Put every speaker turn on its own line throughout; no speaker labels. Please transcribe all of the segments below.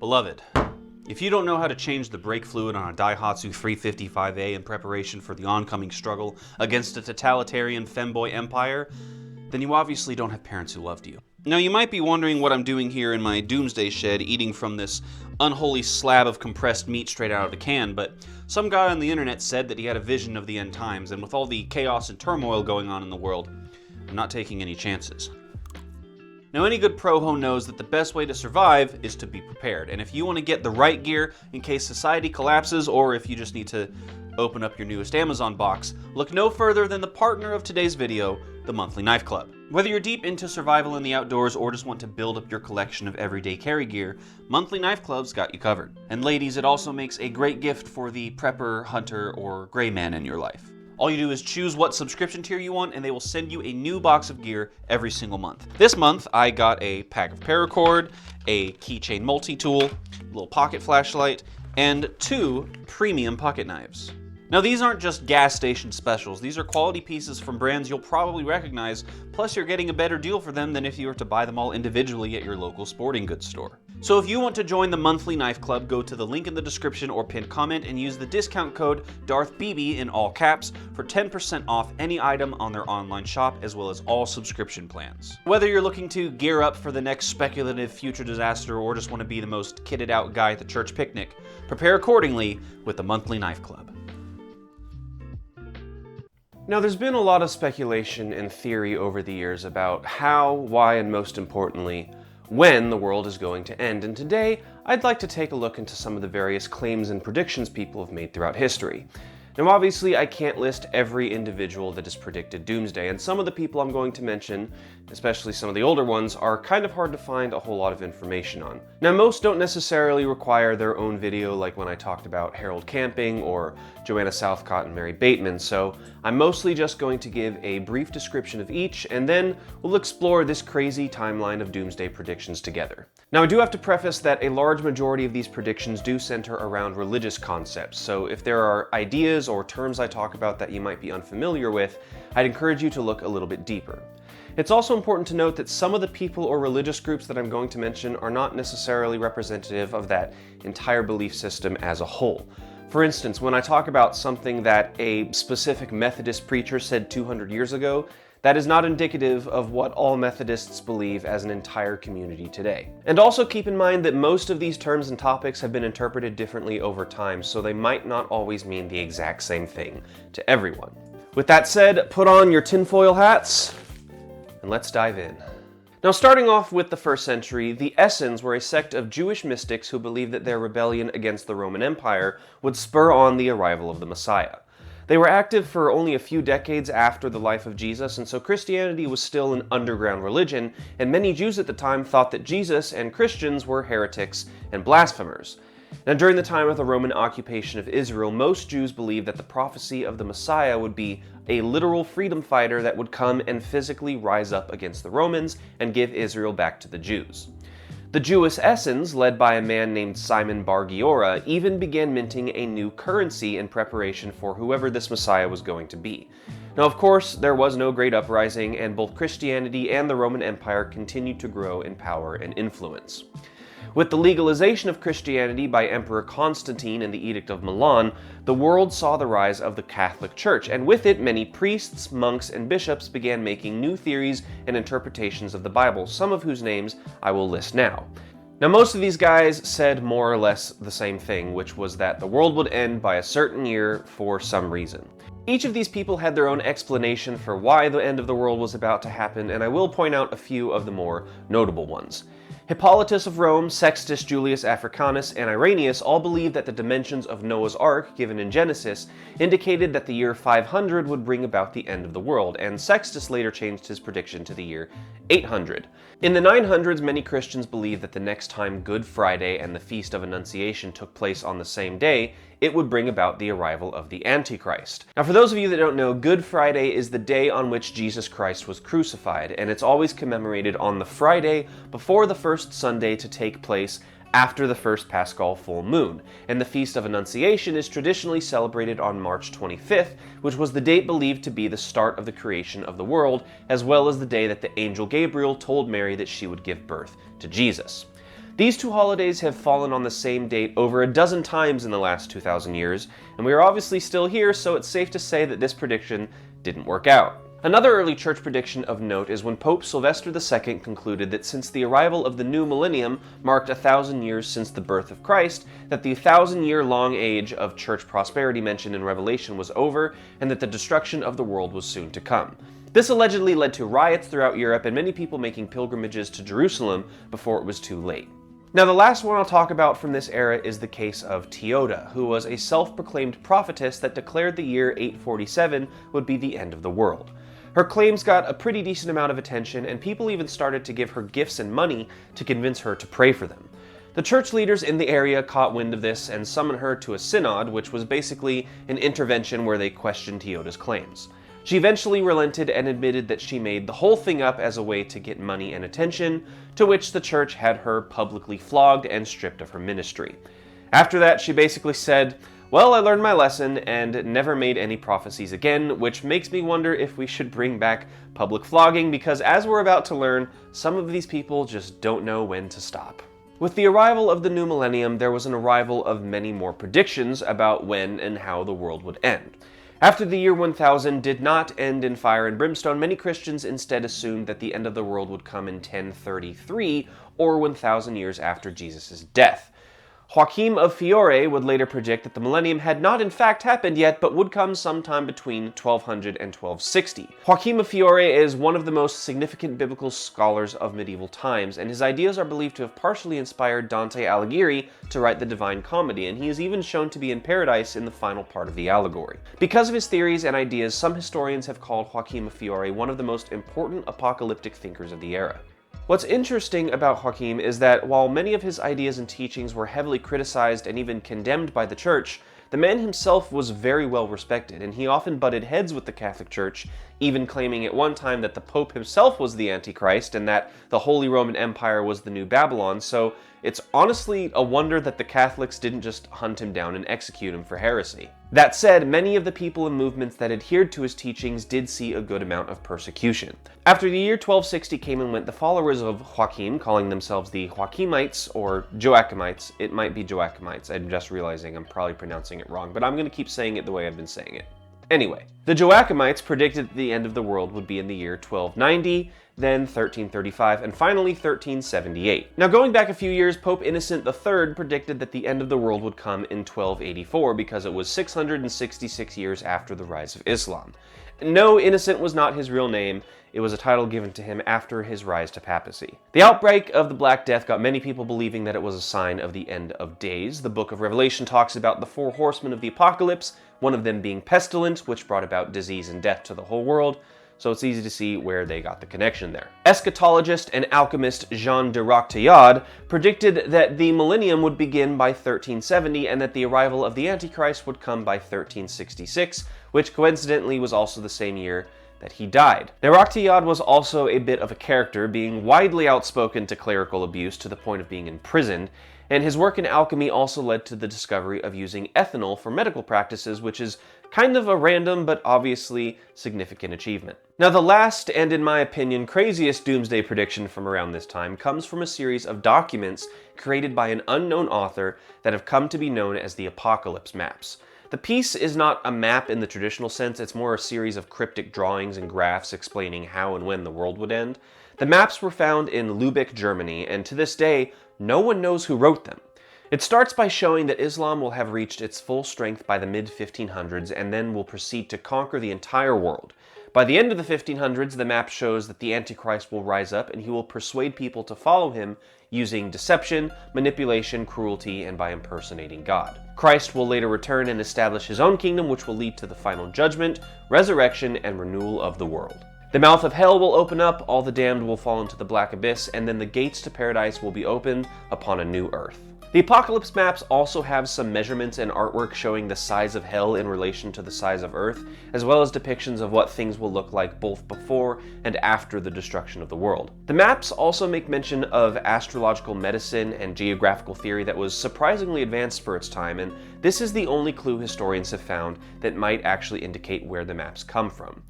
Beloved, if you don't know how to change the brake fluid on a Daihatsu 355A in preparation for the oncoming struggle against a totalitarian femboy empire, then you obviously don't have parents who loved you. Now, you might be wondering what I'm doing here in my Doomsday shed eating from this unholy slab of compressed meat straight out of a can, but some guy on the internet said that he had a vision of the end times, and with all the chaos and turmoil going on in the world, I'm not taking any chances. Now, any good pro-ho knows that the best way to survive is to be prepared, and if you want to get the right gear in case society collapses, or if you just need to open up your newest Amazon box, look no further than the partner of today's video, the Monthly Knife Club. Whether you're deep into survival in the outdoors or just want to build up your collection of everyday carry gear, Monthly Knife Club's got you covered. And ladies, it also makes a great gift for the prepper, hunter, or gray man in your life. All you do is choose what subscription tier you want, and they will send you a new box of gear every single month. This month, I got a pack of paracord, a keychain multi-tool, a little pocket flashlight, and 2 premium pocket knives. Now, these aren't just gas station specials. These are quality pieces from brands you'll probably recognize, plus you're getting a better deal for them than if you were to buy them all individually at your local sporting goods store. So if you want to join the Monthly Knife Club, go to the link in the description or pinned comment and use the discount code DARTHBB in all caps for 10% off any item on their online shop, as well as all subscription plans. Whether you're looking to gear up for the next speculative future disaster or just want to be the most kitted out guy at the church picnic, prepare accordingly with the Monthly Knife Club. Now, there's been a lot of speculation and theory over the years about how, why, and most importantly, when the world is going to end, and today I'd like to take a look into some of the various claims and predictions people have made throughout history. Now, obviously, I can't list every individual that has predicted Doomsday, and some of the people I'm going to mention, especially some of the older ones, are kind of hard to find a whole lot of information on. Now, most don't necessarily require their own video, like when I talked about Harold Camping or Joanna Southcott and Mary Bateman, so I'm mostly just going to give a brief description of each, and then we'll explore this crazy timeline of Doomsday predictions together. Now, I do have to preface that a large majority of these predictions do center around religious concepts, so if there are ideas or terms I talk about that you might be unfamiliar with, I'd encourage you to look a little bit deeper. It's also important to note that some of the people or religious groups that I'm going to mention are not necessarily representative of that entire belief system as a whole. For instance, when I talk about something that a specific Methodist preacher said 200 years ago, that is not indicative of what all Methodists believe as an entire community today. And also keep in mind that most of these terms and topics have been interpreted differently over time, so they might not always mean the exact same thing to everyone. With that said, put on your tinfoil hats, and let's dive in. Now, starting off with the 1st century, the Essens were a sect of Jewish mystics who believed that their rebellion against the Roman Empire would spur on the arrival of the Messiah. They were active for only a few decades after the life of Jesus, and so Christianity was still an underground religion, and many Jews at the time thought that Jesus and Christians were heretics and blasphemers. Now, during the time of the Roman occupation of Israel, most Jews believed that the prophecy of the Messiah would be a literal freedom fighter that would come and physically rise up against the Romans and give Israel back to the Jews. The Jewish Essens, led by a man named Simon Bar Giora, even began minting a new currency in preparation for whoever this Messiah was going to be. Now, of course, there was no great uprising, and both Christianity and the Roman Empire continued to grow in power and influence. With the legalization of Christianity by Emperor Constantine and the Edict of Milan, the world saw the rise of the Catholic Church, and with it, many priests, monks, and bishops began making new theories and interpretations of the Bible, some of whose names I will list now. Now, most of these guys said more or less the same thing, which was that the world would end by a certain year for some reason. Each of these people had their own explanation for why the end of the world was about to happen, and I will point out a few of the more notable ones. Hippolytus of Rome, Sextus Julius Africanus, and Irenaeus all believed that the dimensions of Noah's Ark, given in Genesis, indicated that the year 500 would bring about the end of the world, and Sextus later changed his prediction to the year 800. In the 900s, many Christians believed that the next time Good Friday and the Feast of Annunciation took place on the same day, it would bring about the arrival of the Antichrist. Now, for those of you that don't know, Good Friday is the day on which Jesus Christ was crucified, and it's always commemorated on the Friday before the first Sunday to take place after the first Paschal full moon, and the Feast of Annunciation is traditionally celebrated on March 25th, which was the date believed to be the start of the creation of the world, as well as the day that the angel Gabriel told Mary that she would give birth to Jesus. These two holidays have fallen on the same date over a dozen times in the last 2,000 years, and we are obviously still here, so it's safe to say that this prediction didn't work out. Another early church prediction of note is when Pope Sylvester II concluded that since the arrival of the new millennium marked 1,000 years since the birth of Christ, that the 1,000-year-long age of church prosperity mentioned in Revelation was over, and that the destruction of the world was soon to come. This allegedly led to riots throughout Europe and many people making pilgrimages to Jerusalem before it was too late. Now, the last one I'll talk about from this era is the case of Thiota, who was a self-proclaimed prophetess that declared the year 847 would be the end of the world. Her claims got a pretty decent amount of attention, and people even started to give her gifts and money to convince her to pray for them. The church leaders in the area caught wind of this and summoned her to a synod, which was basically an intervention where they questioned Thiota's claims. She eventually relented and admitted that she made the whole thing up as a way to get money and attention, to which the church had her publicly flogged and stripped of her ministry. After that, she basically said, "Well, I learned my lesson and never made any prophecies again," which makes me wonder if we should bring back public flogging, because as we're about to learn, some of these people just don't know when to stop. With the arrival of the new millennium, there was an arrival of many more predictions about when and how the world would end. After the year 1000 did not end in fire and brimstone, many Christians instead assumed that the end of the world would come in 1033, or 1,000 years after Jesus' death. Joachim of Fiore would later predict that the millennium had not in fact happened yet, but would come sometime between 1200 and 1260. Joachim of Fiore is one of the most significant biblical scholars of medieval times, and his ideas are believed to have partially inspired Dante Alighieri to write the Divine Comedy, and he is even shown to be in paradise in the final part of the allegory. Because of his theories and ideas, some historians have called Joachim of Fiore one of the most important apocalyptic thinkers of the era. What's interesting about Joachim is that while many of his ideas and teachings were heavily criticized and even condemned by the church, the man himself was very well respected, and he often butted heads with the Catholic Church, even claiming at one time that the Pope himself was the Antichrist and that the Holy Roman Empire was the new Babylon, so it's honestly a wonder that the Catholics didn't just hunt him down and execute him for heresy. That said, many of the people and movements that adhered to his teachings did see a good amount of persecution. After the year 1260 came and went, the followers of Joachim, calling themselves the Joachimites or Joachimites, it might be Joachimites, I'm just realizing I'm probably pronouncing it wrong, but I'm going to keep saying it the way I've been saying it. Anyway, the Joachimites predicted that the end of the world would be in the year 1290, then 1335, and finally 1378. Now, going back a few years, Pope Innocent III predicted that the end of the world would come in 1284 because it was 666 years after the rise of Islam. No, Innocent was not his real name. It was a title given to him after his rise to papacy. The outbreak of the Black Death got many people believing that it was a sign of the end of days. The book of Revelation talks about the 4 horsemen of the apocalypse, one of them being pestilence, which brought about disease and death to the whole world, so it's easy to see where they got the connection there. Eschatologist and alchemist Jean de Roquetaillade predicted that the millennium would begin by 1370 and that the arrival of the Antichrist would come by 1366, which coincidentally was also the same year that he died. Now, Roquetaillade was also a bit of a character, being widely outspoken to clerical abuse to the point of being imprisoned, and his work in alchemy also led to the discovery of using ethanol for medical practices, which is kind of a random but obviously significant achievement. Now, the last and, in my opinion, craziest doomsday prediction from around this time comes from a series of documents created by an unknown author that have come to be known as the Apocalypse Maps. The piece is not a map in the traditional sense, it's more a series of cryptic drawings and graphs explaining how and when the world would end. The maps were found in Lübeck, Germany, and to this day, no one knows who wrote them. It starts by showing that Islam will have reached its full strength by the mid-1500s and then will proceed to conquer the entire world. By the end of the 1500s, the map shows that the Antichrist will rise up and he will persuade people to follow him using deception, manipulation, cruelty, and by impersonating God. Christ will later return and establish his own kingdom, which will lead to the final judgment, resurrection, and renewal of the world. The mouth of hell will open up, all the damned will fall into the black abyss, and then the gates to paradise will be opened upon a new earth. The Apocalypse Maps also have some measurements and artwork showing the size of hell in relation to the size of Earth, as well as depictions of what things will look like both before and after the destruction of the world. The maps also make mention of astrological medicine and geographical theory that was surprisingly advanced for its time, and this is the only clue historians have found that might actually indicate where the maps come from.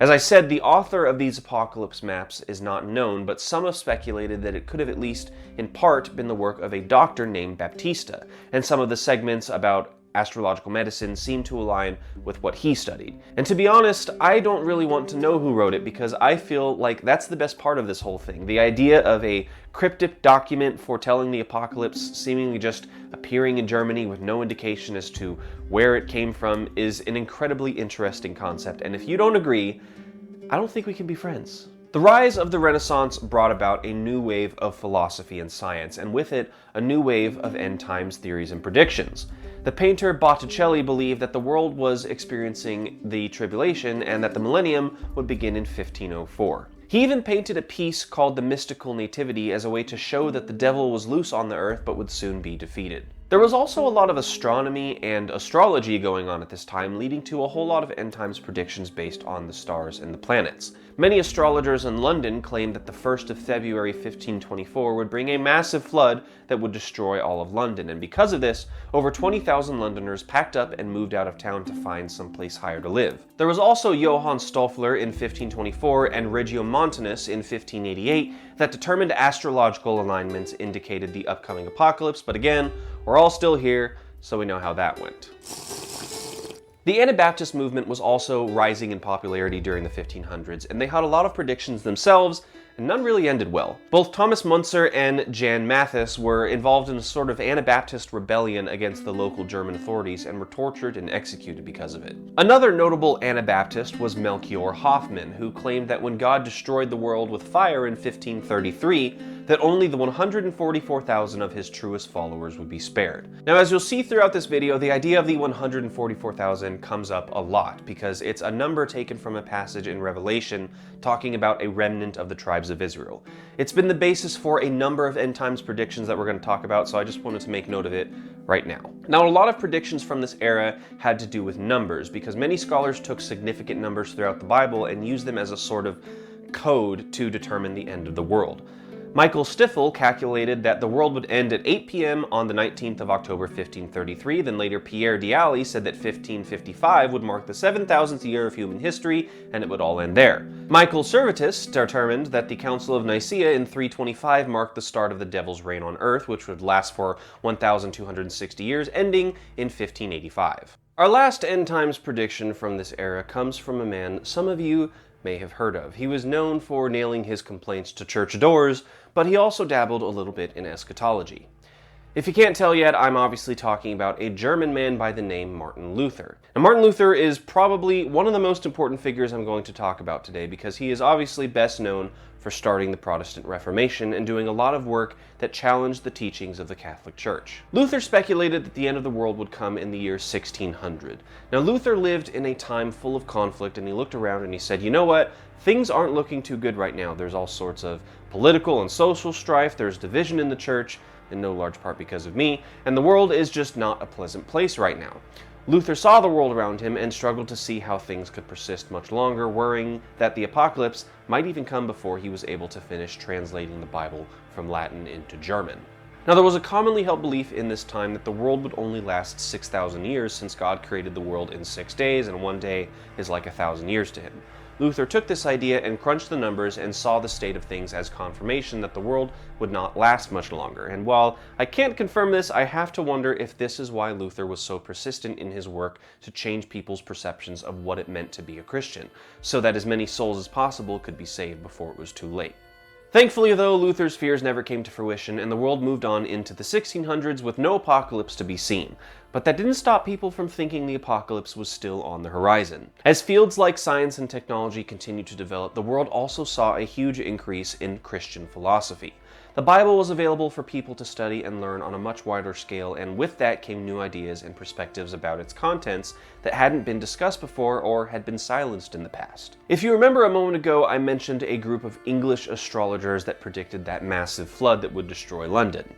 As I said, the author of these apocalypse maps is not known, but some have speculated that it could have at least in part been the work of a doctor named Baptista, and some of the segments about astrological medicine seem to align with what he studied. And to be honest, I don't really want to know who wrote it because I feel like that's the best part of this whole thing. The idea of a cryptic document foretelling the apocalypse seemingly just appearing in Germany with no indication as to where it came from is an incredibly interesting concept, and if you don't agree, I don't think we can be friends. The rise of the Renaissance brought about a new wave of philosophy and science, and with it, a new wave of end times theories and predictions. The painter Botticelli believed that the world was experiencing the tribulation and that the millennium would begin in 1504. He even painted a piece called The Mystical Nativity as a way to show that the devil was loose on the earth but would soon be defeated. There was also a lot of astronomy and astrology going on at this time, leading to a whole lot of end times predictions based on the stars and the planets. Many astrologers in London claimed that the 1st of February 1524 would bring a massive flood that would destroy all of London, and because of this, over 20,000 Londoners packed up and moved out of town to find someplace higher to live. There was also Johann Stoffler in 1524 and Regiomontanus in 1588 that determined astrological alignments indicated the upcoming apocalypse, but again, we're all still here, so we know how that went. The Anabaptist movement was also rising in popularity during the 1500s, and they had a lot of predictions themselves, and none really ended well. Both Thomas Müntzer and Jan Mathis were involved in a sort of Anabaptist rebellion against the local German authorities and were tortured and executed because of it. Another notable Anabaptist was Melchior Hoffman, who claimed that when God destroyed the world with fire in 1533, that only the 144,000 of his truest followers would be spared. Now, as you'll see throughout this video, the idea of the 144,000 comes up a lot because it's a number taken from a passage in Revelation talking about a remnant of the tribes of Israel. It's been the basis for a number of end times predictions that we're going to talk about, so I just wanted to make note of it right now. Now, a lot of predictions from this era had to do with numbers because many scholars took significant numbers throughout the Bible and used them as a sort of code to determine the end of the world. Michael Stiffel calculated that the world would end at 8 p.m. on the 19th of October 1533, then later Pierre Dialy said that 1555 would mark the 7,000th year of human history, and it would all end there. Michael Servetus determined that the Council of Nicaea in 325 marked the start of the devil's reign on earth, which would last for 1,260 years, ending in 1585. Our last end times prediction from this era comes from a man some of you may have heard of. He was known for nailing his complaints to church doors, but he also dabbled a little bit in eschatology. If you can't tell yet, I'm obviously talking about a German man by the name Martin Luther. Now, Martin Luther is probably one of the most important figures I'm going to talk about today because he is obviously best known for starting the Protestant Reformation and doing a lot of work that challenged the teachings of the Catholic Church. Luther speculated that the end of the world would come in the year 1600. Now, Luther lived in a time full of conflict, and he looked around and he said, you know what? Things aren't looking too good right now. There's all sorts of political and social strife, there's division in the church, in no large part because of me, and the world is just not a pleasant place right now. Luther saw the world around him and struggled to see how things could persist much longer, worrying that the apocalypse might even come before he was able to finish translating the Bible from Latin into German. Now, there was a commonly held belief in this time that the world would only last 6,000 years since God created the world in 6 days, and one day is like 1,000 years to him. Luther took this idea and crunched the numbers and saw the state of things as confirmation that the world would not last much longer. And while I can't confirm this, I have to wonder if this is why Luther was so persistent in his work to change people's perceptions of what it meant to be a Christian, so that as many souls as possible could be saved before it was too late. Thankfully, though, Luther's fears never came to fruition, and the world moved on into the 1600s with no apocalypse to be seen. But that didn't stop people from thinking the apocalypse was still on the horizon. As fields like science and technology continued to develop, the world also saw a huge increase in Christian philosophy. The Bible was available for people to study and learn on a much wider scale, and with that came new ideas and perspectives about its contents that hadn't been discussed before or had been silenced in the past. If you remember a moment ago, I mentioned a group of English astrologers that predicted that massive flood that would destroy London.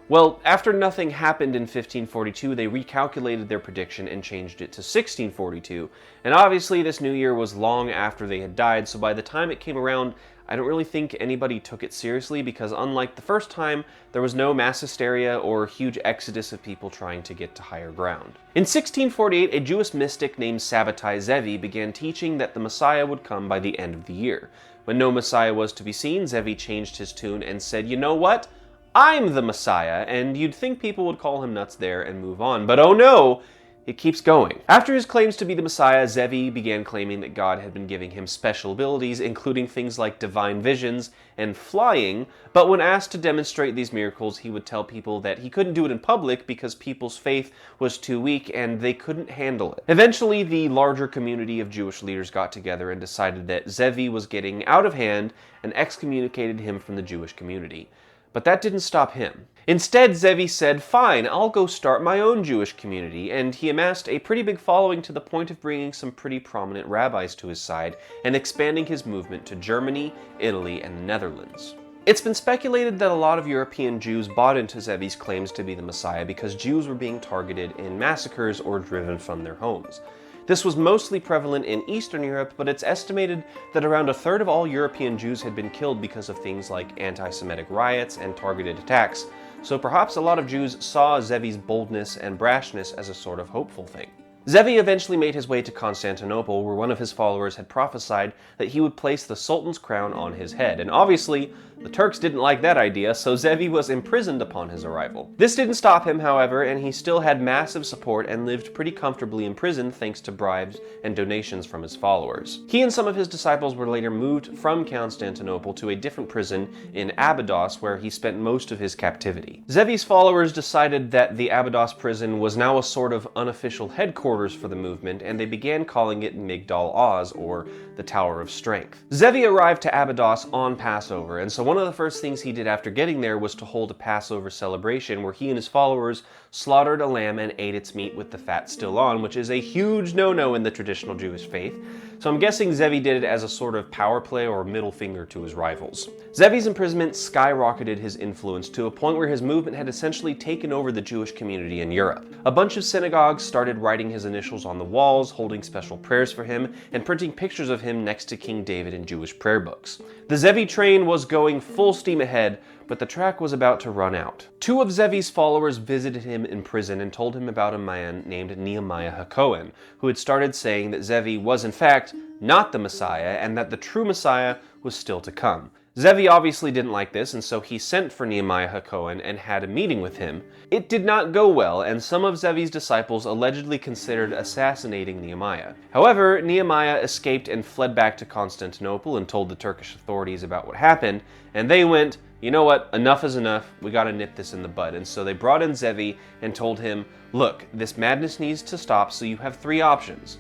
Well, after nothing happened in 1542, they recalculated their prediction and changed it to 1642, and obviously this new year was long after they had died, so by the time it came around, I don't really think anybody took it seriously because unlike the first time, there was no mass hysteria or huge exodus of people trying to get to higher ground. In 1648, a Jewish mystic named Sabbetay Zevi began teaching that the Messiah would come by the end of the year. When no Messiah was to be seen, Zevi changed his tune and said, "You know what? I'm the Messiah," and you'd think people would call him nuts there and move on, but oh no! It keeps going. After his claims to be the Messiah, Zevi began claiming that God had been giving him special abilities, including things like divine visions and flying, but when asked to demonstrate these miracles, he would tell people that he couldn't do it in public because people's faith was too weak and they couldn't handle it. Eventually, the larger community of Jewish leaders got together and decided that Zevi was getting out of hand and excommunicated him from the Jewish community. But that didn't stop him. Instead, Zevi said, "Fine, I'll go start my own Jewish community," and he amassed a pretty big following to the point of bringing some pretty prominent rabbis to his side and expanding his movement to Germany, Italy, and the Netherlands. It's been speculated that a lot of European Jews bought into Zevi's claims to be the Messiah because Jews were being targeted in massacres or driven from their homes. This was mostly prevalent in Eastern Europe, but it's estimated that around a third of all European Jews had been killed because of things like anti-Semitic riots and targeted attacks, so perhaps a lot of Jews saw Zevi's boldness and brashness as a sort of hopeful thing. Zevi eventually made his way to Constantinople, where one of his followers had prophesied that he would place the Sultan's crown on his head, and obviously, the Turks didn't like that idea, so Zevi was imprisoned upon his arrival. This didn't stop him, however, and he still had massive support and lived pretty comfortably in prison thanks to bribes and donations from his followers. He and some of his disciples were later moved from Constantinople to a different prison in Abydos, where he spent most of his captivity. Zevi's followers decided that the Abydos prison was now a sort of unofficial headquarters for the movement, and they began calling it Migdal Oz, or the Tower of Strength. Zevi arrived to Abydos on Passover, and so one of the first things he did after getting there was to hold a Passover celebration where he and his followers slaughtered a lamb and ate its meat with the fat still on, which is a huge no-no in the traditional Jewish faith. So I'm guessing Zevi did it as a sort of power play or middle finger to his rivals. Zevi's imprisonment skyrocketed his influence to a point where his movement had essentially taken over the Jewish community in Europe. A bunch of synagogues started writing his initials on the walls, holding special prayers for him, and printing pictures of him next to King David in Jewish prayer books. The Zevi train was going full steam ahead, but the track was about to run out. Two of Zevi's followers visited him in prison and told him about a man named Nehemiah HaKohen, who had started saying that Zevi was in fact not the Messiah and that the true Messiah was still to come. Zevi obviously didn't like this, and so he sent for Nehemiah HaKohen and had a meeting with him. It did not go well, and some of Zevi's disciples allegedly considered assassinating Nehemiah. However, Nehemiah escaped and fled back to Constantinople and told the Turkish authorities about what happened, and they went, "You know what, enough is enough, we gotta nip this in the bud." And so they brought in Zevi and told him, "Look, this madness needs to stop, so you have three options.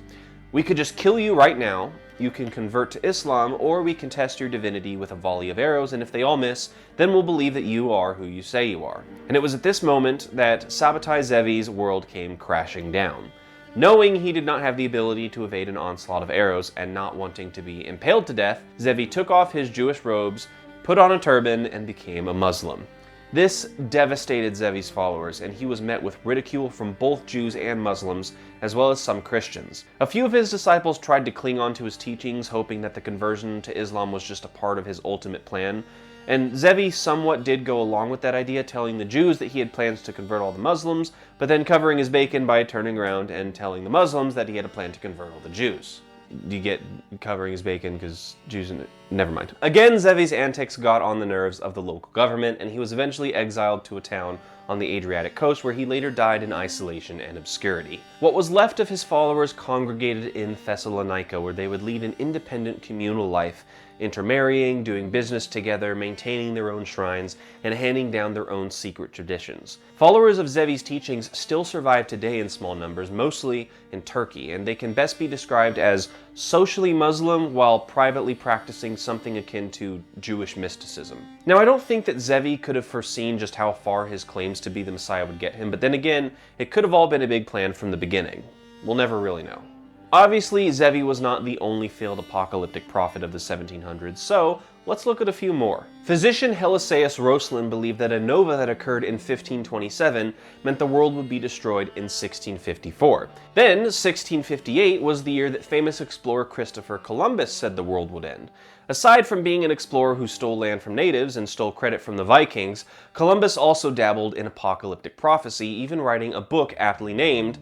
We could just kill you right now, you can convert to Islam, or we can test your divinity with a volley of arrows, and if they all miss, then we'll believe that you are who you say you are." And it was at this moment that Sabbetay Zevi's world came crashing down. Knowing he did not have the ability to evade an onslaught of arrows and not wanting to be impaled to death, Zevi took off his Jewish robes, put on a turban, and became a Muslim. This devastated Zevi's followers, and he was met with ridicule from both Jews and Muslims, as well as some Christians. A few of his disciples tried to cling on to his teachings, hoping that the conversion to Islam was just a part of his ultimate plan, and Zevi somewhat did go along with that idea, telling the Jews that he had plans to convert all the Muslims, but then covering his bacon by turning around and telling the Muslims that he had a plan to convert all the Jews. Do you get covering his bacon because Jews in it? Never mind. Again, Zevi's antics got on the nerves of the local government, and he was eventually exiled to a town on the Adriatic coast, where he later died in isolation and obscurity. What was left of his followers congregated in Thessalonica, where they would lead an independent communal life, intermarrying, doing business together, maintaining their own shrines, and handing down their own secret traditions. Followers of Zevi's teachings still survive today in small numbers, mostly in Turkey, and they can best be described as socially Muslim while privately practicing something akin to Jewish mysticism. Now, I don't think that Zevi could have foreseen just how far his claims to be the Messiah would get him, but then again, it could have all been a big plan from the beginning. We'll never really know. Obviously, Zevi was not the only failed apocalyptic prophet of the 1700s, so Let's look at a few more. Physician Helisaeus Röslin believed that a nova that occurred in 1527 meant the world would be destroyed in 1654. Then, 1658 was the year that famous explorer Christopher Columbus said the world would end. Aside from being an explorer who stole land from natives and stole credit from the Vikings, Columbus also dabbled in apocalyptic prophecy, even writing a book aptly named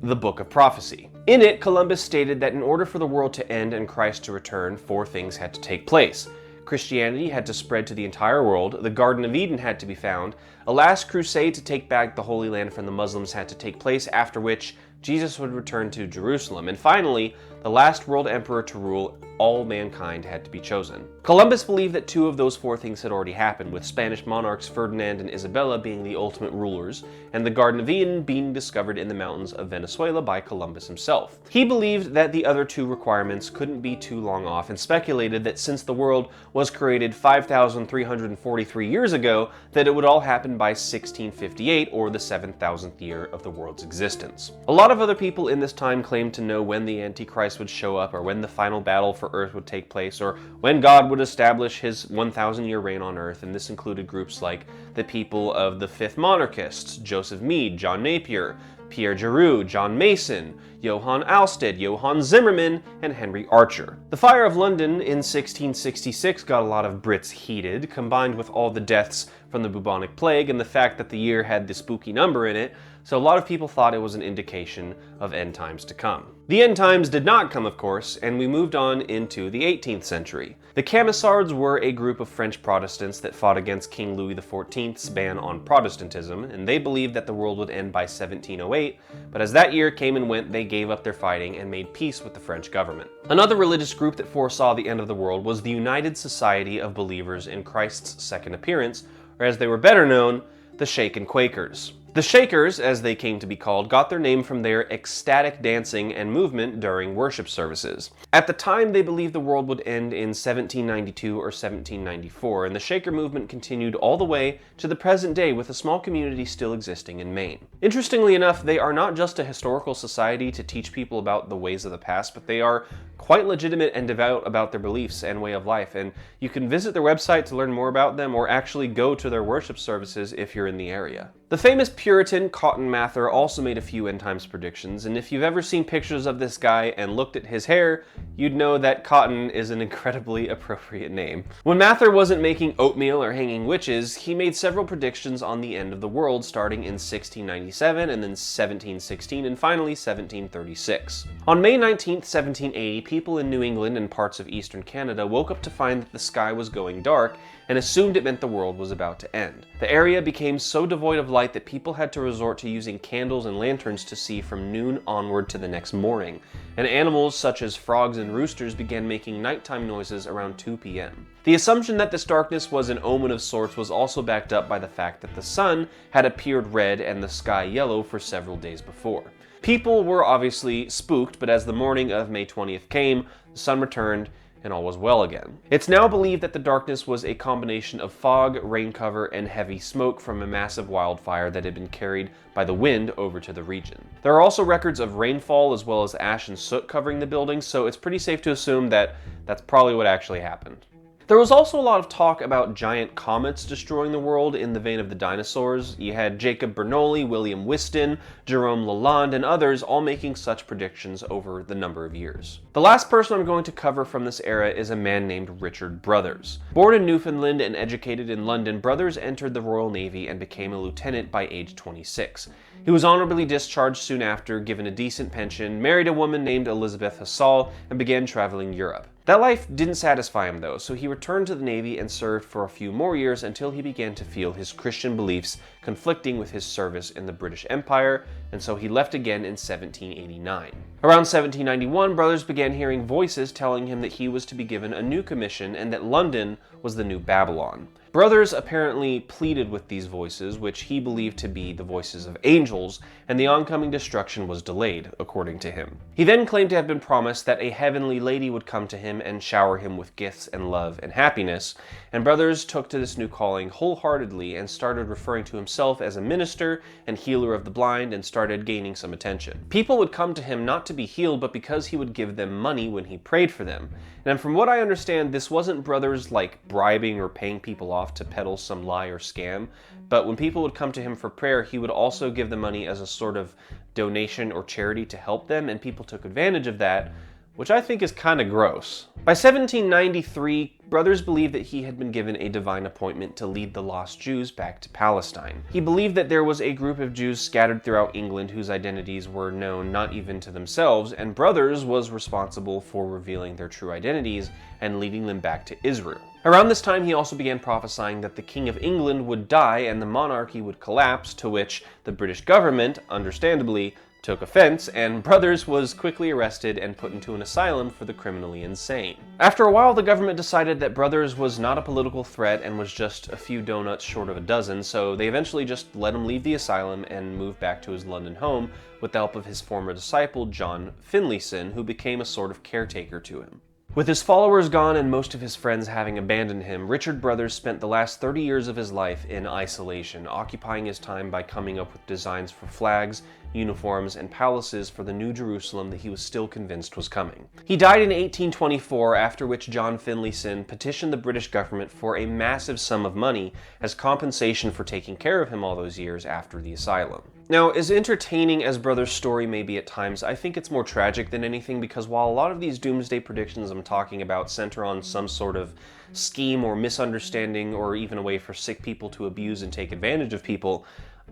The Book of Prophecy. In it, Columbus stated that in order for the world to end and Christ to return, 4 things had to take place. Christianity had to spread to the entire world, the Garden of Eden had to be found, a last crusade to take back the Holy Land from the Muslims had to take place, after which Jesus would return to Jerusalem, and finally, the last world emperor to rule all mankind had to be chosen. Columbus believed that 2 of those 4 things had already happened, with Spanish monarchs Ferdinand and Isabella being the ultimate rulers, and the Garden of Eden being discovered in the mountains of Venezuela by Columbus himself. He believed that the other 2 requirements couldn't be too long off, and speculated that since the world was created 5,343 years ago, that it would all happen by 1658, or the 7,000th year of the world's existence. A lot of other people in this time claimed to know when the Antichrist would show up, or when the final battle for Earth would take place, or when God would establish his 1,000-year reign on Earth, and this included groups like the people of the Fifth Monarchists, Joseph Meade, John Napier, Pierre Giroux, John Mason, Johann Alsted, Johann Zimmermann, and Henry Archer. The Fire of London in 1666 got a lot of Brits heated, combined with all the deaths from the bubonic plague and the fact that the year had the spooky number in it, so a lot of people thought it was an indication of end times to come. The end times did not come, of course, and we moved on into the 18th century. The Camisards were a group of French Protestants that fought against King Louis XIV's ban on Protestantism, and they believed that the world would end by 1708, but as that year came and went, they gave up their fighting and made peace with the French government. Another religious group that foresaw the end of the world was the United Society of Believers in Christ's Second Appearance, or as they were better known, the Shaken Quakers. The Shakers, as they came to be called, got their name from their ecstatic dancing and movement during worship services. At the time, they believed the world would end in 1792 or 1794, and the Shaker movement continued all the way to the present day, with a small community still existing in Maine. Interestingly enough, they are not just a historical society to teach people about the ways of the past, but they are quite legitimate and devout about their beliefs and way of life, and you can visit their website to learn more about them, or actually go to their worship services if you're in the area. The famous Puritan Cotton Mather also made a few end times predictions, and if you've ever seen pictures of this guy and looked at his hair, you'd know that Cotton is an incredibly appropriate name. When Mather wasn't making oatmeal or hanging witches, he made several predictions on the end of the world, starting in 1697, and then 1716, and finally 1736. On May 19th, 1780, people in New England and parts of eastern Canada woke up to find that the sky was going dark, and assumed it meant the world was about to end. The area became so devoid of light that people had to resort to using candles and lanterns to see from noon onward to the next morning, and animals such as frogs and roosters began making nighttime noises around 2 p.m. The assumption that this darkness was an omen of sorts was also backed up by the fact that the sun had appeared red and the sky yellow for several days before. People were obviously spooked, but as the morning of May 20th came, the sun returned, and all was well again. It's now believed that the darkness was a combination of fog, rain cover, and heavy smoke from a massive wildfire that had been carried by the wind over to the region. There are also records of rainfall as well as ash and soot covering the building, so it's pretty safe to assume that that's probably what actually happened. There was also a lot of talk about giant comets destroying the world in the vein of the dinosaurs. You had Jacob Bernoulli, William Whiston, Jerome Lalande, and others all making such predictions over the number of years. The last person I'm going to cover from this era is a man named Richard Brothers. Born in Newfoundland and educated in London, Brothers entered the Royal Navy and became a lieutenant by age 26. He was honorably discharged soon after, given a decent pension, married a woman named Elizabeth Hassall, and began traveling Europe. That life didn't satisfy him though, so he returned to the Navy and served for a few more years until he began to feel his Christian beliefs conflicting with his service in the British Empire, and so he left again in 1789. Around 1791, Brothers began hearing voices telling him that he was to be given a new commission and that London was the new Babylon. Brothers apparently pleaded with these voices, which he believed to be the voices of angels, and the oncoming destruction was delayed, according to him. He then claimed to have been promised that a heavenly lady would come to him and shower him with gifts and love and happiness, and Brothers took to this new calling wholeheartedly and started referring to himself himself as a minister and healer of the blind and started gaining some attention. People would come to him not to be healed, but because he would give them money when he prayed for them. And from what I understand, this wasn't brothers like bribing or paying people off to peddle some lie or scam, but when people would come to him for prayer, he would also give them money as a sort of donation or charity to help them, and people took advantage of that, which I think is kind of gross. By 1793, brothers believed that he had been given a divine appointment to lead the lost Jews back to Palestine. He believed that there was a group of Jews scattered throughout England whose identities were known not even to themselves, and brothers was responsible for revealing their true identities and leading them back to Israel. Around this time, he also began prophesying that the King of England would die and the monarchy would collapse, to which the British government, understandably, took offense, and Brothers was quickly arrested and put into an asylum for the criminally insane. After a while, the government decided that Brothers was not a political threat and was just a few donuts short of a dozen, so they eventually just let him leave the asylum and move back to his London home with the help of his former disciple, John Finlayson, who became a sort of caretaker to him. With his followers gone and most of his friends having abandoned him, Richard Brothers spent the last 30 years of his life in isolation, occupying his time by coming up with designs for flags, uniforms, and palaces for the New Jerusalem that he was still convinced was coming. He died in 1824, after which John Finlayson petitioned the British government for a massive sum of money as compensation for taking care of him all those years after the asylum. Now, as entertaining as Brothers' story may be at times, I think it's more tragic than anything, because while a lot of these doomsday predictions I'm talking about center on some sort of scheme or misunderstanding or even a way for sick people to abuse and take advantage of people,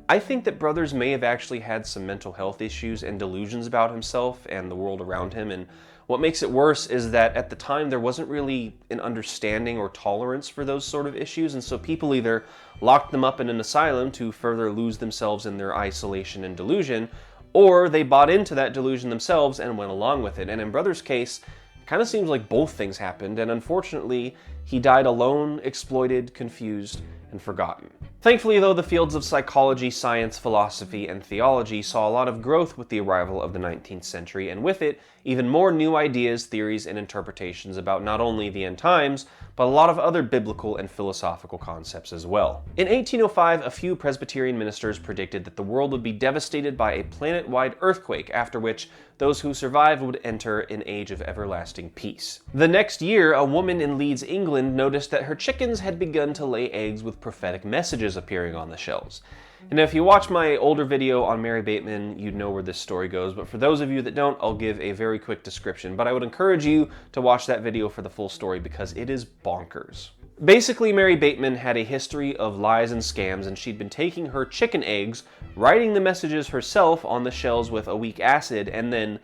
I think that Brothers may have actually had some mental health issues and delusions about himself and the world around him, and what makes it worse is that at the time there wasn't really an understanding or tolerance for those sort of issues, and so people either locked them up in an asylum to further lose themselves in their isolation and delusion, or they bought into that delusion themselves and went along with it. And in Brothers' case, it kind of seems like both things happened, and unfortunately, he died alone, exploited, confused, and forgotten. Thankfully, though, the fields of psychology, science, philosophy, and theology saw a lot of growth with the arrival of the 19th century, and with it, even more new ideas, theories, and interpretations about not only the end times, but a lot of other biblical and philosophical concepts as well. In 1805, a few Presbyterian ministers predicted that the world would be devastated by a planet-wide earthquake, after which those who survived would enter an age of everlasting peace. The next year, a woman in Leeds, England, noticed that her chickens had begun to lay eggs with prophetic messages appearing on the shelves. And if you watch my older video on Mary Bateman, you'd know where this story goes, but for those of you that don't, I'll give a very quick description. But I would encourage you to watch that video for the full story because it is bonkers. Basically, Mary Bateman had a history of lies and scams, and she'd been taking her chicken eggs, writing the messages herself on the shells with a weak acid, and then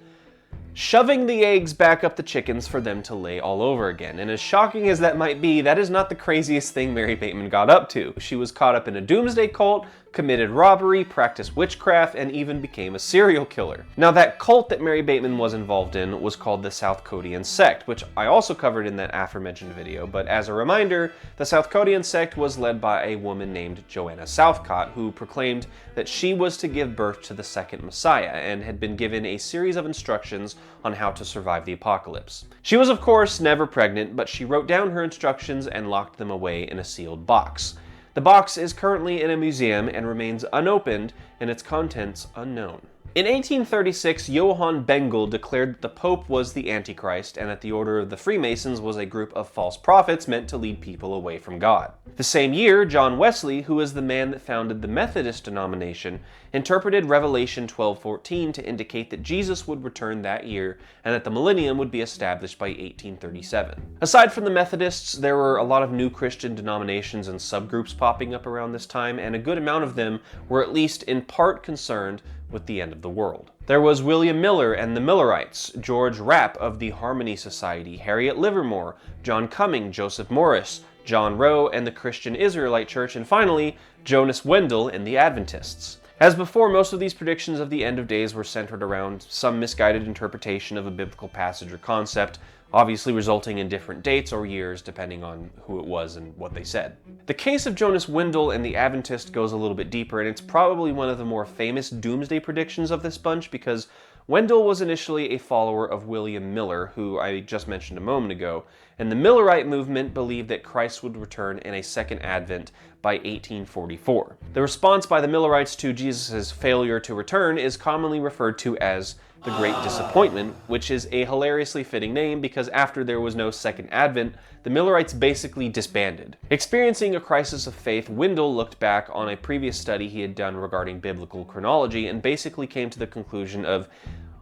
shoving the eggs back up the chickens for them to lay all over again. And as shocking as that might be, that is not the craziest thing Mary Bateman got up to. She was caught up in a doomsday cult, committed robbery, practiced witchcraft, and even became a serial killer. Now, that cult that Mary Bateman was involved in was called the Southcottian sect, which I also covered in that aforementioned video, but as a reminder, the Southcottian sect was led by a woman named Joanna Southcott, who proclaimed that she was to give birth to the second Messiah, and had been given a series of instructions on how to survive the apocalypse. She was, of course, never pregnant, but she wrote down her instructions and locked them away in a sealed box. The box is currently in a museum and remains unopened, and its contents unknown. In 1836, Johann Bengel declared that the Pope was the Antichrist and that the Order of the Freemasons was a group of false prophets meant to lead people away from God. The same year, John Wesley, who was the man that founded the Methodist denomination, interpreted Revelation 12:14 to indicate that Jesus would return that year and that the Millennium would be established by 1837. Aside from the Methodists, there were a lot of new Christian denominations and subgroups popping up around this time, and a good amount of them were at least in part concerned with the end of the world. There was William Miller and the Millerites, George Rapp of the Harmony Society, Harriet Livermore, John Cumming, Joseph Morris, John Rowe and the Christian Israelite Church, and finally, Jonas Wendell and the Adventists. As before, most of these predictions of the end of days were centered around some misguided interpretation of a biblical passage or concept, obviously resulting in different dates or years depending on who it was and what they said. The case of Jonas Wendell and the Adventists goes a little bit deeper, and it's probably one of the more famous doomsday predictions of this bunch because Wendell was initially a follower of William Miller, who I just mentioned a moment ago, and the Millerite movement believed that Christ would return in a second advent by 1844. The response by the Millerites to Jesus' failure to return is commonly referred to as the Great Disappointment, which is a hilariously fitting name because after there was no second advent, the Millerites basically disbanded. Experiencing a crisis of faith, Wendell looked back on a previous study he had done regarding biblical chronology and basically came to the conclusion of,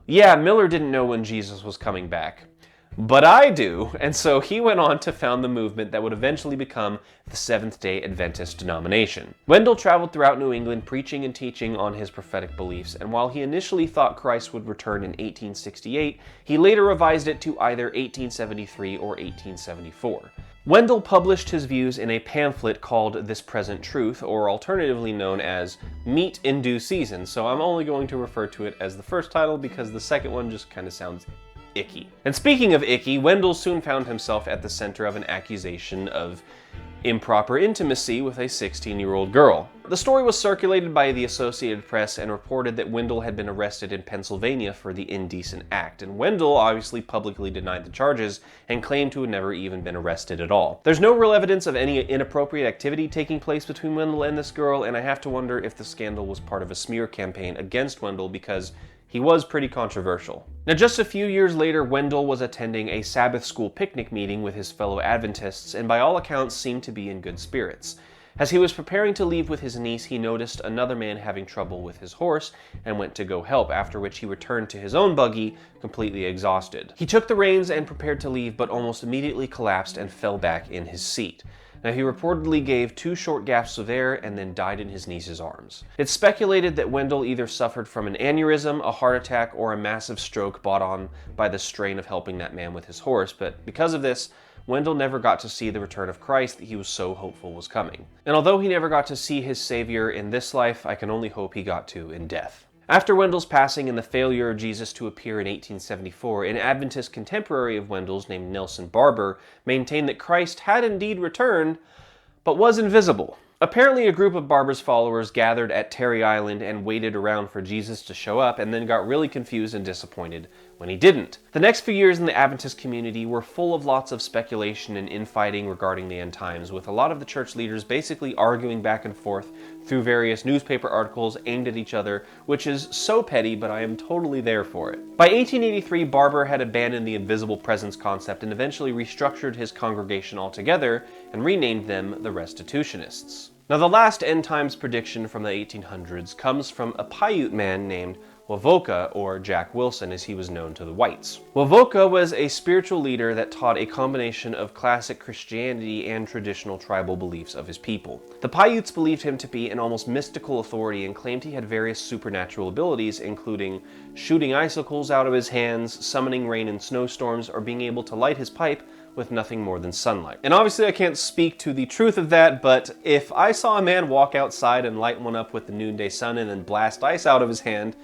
yeah, Miller didn't know when Jesus was coming back. But I do, and so he went on to found the movement that would eventually become the Seventh-day Adventist denomination. Wendell traveled throughout New England preaching and teaching on his prophetic beliefs, and while he initially thought Christ would return in 1868, he later revised it to either 1873 or 1874. Wendell published his views in a pamphlet called This Present Truth, or alternatively known as Meat in Due Season, so I'm only going to refer to it as the first title because the second one just kind of sounds icky. And speaking of icky, Wendell soon found himself at the center of an accusation of improper intimacy with a 16-year-old girl. The story was circulated by the Associated Press and reported that Wendell had been arrested in Pennsylvania for the indecent act, and Wendell obviously publicly denied the charges and claimed to have never even been arrested at all. There's no real evidence of any inappropriate activity taking place between Wendell and this girl, and I have to wonder if the scandal was part of a smear campaign against Wendell because he was pretty controversial. Now, just a few years later, Wendell was attending a Sabbath school picnic meeting with his fellow Adventists, and by all accounts seemed to be in good spirits. As he was preparing to leave with his niece, he noticed another man having trouble with his horse and went to go help, after which he returned to his own buggy, completely exhausted. He took the reins and prepared to leave, but almost immediately collapsed and fell back in his seat. Now, he reportedly gave 2 short gasps of air and then died in his niece's arms. It's speculated that Wendell either suffered from an aneurysm, a heart attack, or a massive stroke brought on by the strain of helping that man with his horse, but because of this, Wendell never got to see the return of Christ that he was so hopeful was coming. And although he never got to see his Savior in this life, I can only hope he got to in death. After Wendell's passing and the failure of Jesus to appear in 1874, an Adventist contemporary of Wendell's named Nelson Barber maintained that Christ had indeed returned, but was invisible. Apparently, a group of Barber's followers gathered at Terry Island and waited around for Jesus to show up and then got really confused and disappointed when he didn't. The next few years in the Adventist community were full of lots of speculation and infighting regarding the end times, with a lot of the church leaders basically arguing back and forth through various newspaper articles aimed at each other, which is so petty, but I am totally there for it. By 1883, Barber had abandoned the invisible presence concept and eventually restructured his congregation altogether and renamed them the Restitutionists. Now, the last end times prediction from the 1800s comes from a Paiute man named Wovoka, or Jack Wilson as he was known to the whites. Wovoka was a spiritual leader that taught a combination of classic Christianity and traditional tribal beliefs of his people. The Paiutes believed him to be an almost mystical authority and claimed he had various supernatural abilities, including shooting icicles out of his hands, summoning rain and snowstorms, or being able to light his pipe with nothing more than sunlight. And obviously I can't speak to the truth of that, but if I saw a man walk outside and light one up with the noonday sun and then blast ice out of his hand,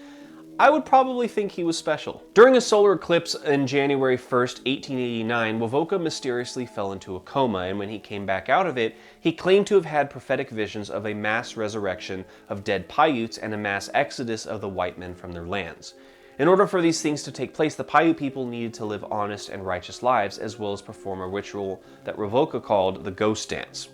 I would probably think he was special. During a solar eclipse in January 1st, 1889, Wovoka mysteriously fell into a coma, and when he came back out of it, he claimed to have had prophetic visions of a mass resurrection of dead Paiutes and a mass exodus of the white men from their lands. In order for these things to take place, the Paiute people needed to live honest and righteous lives, as well as perform a ritual that Wovoka called the ghost dance.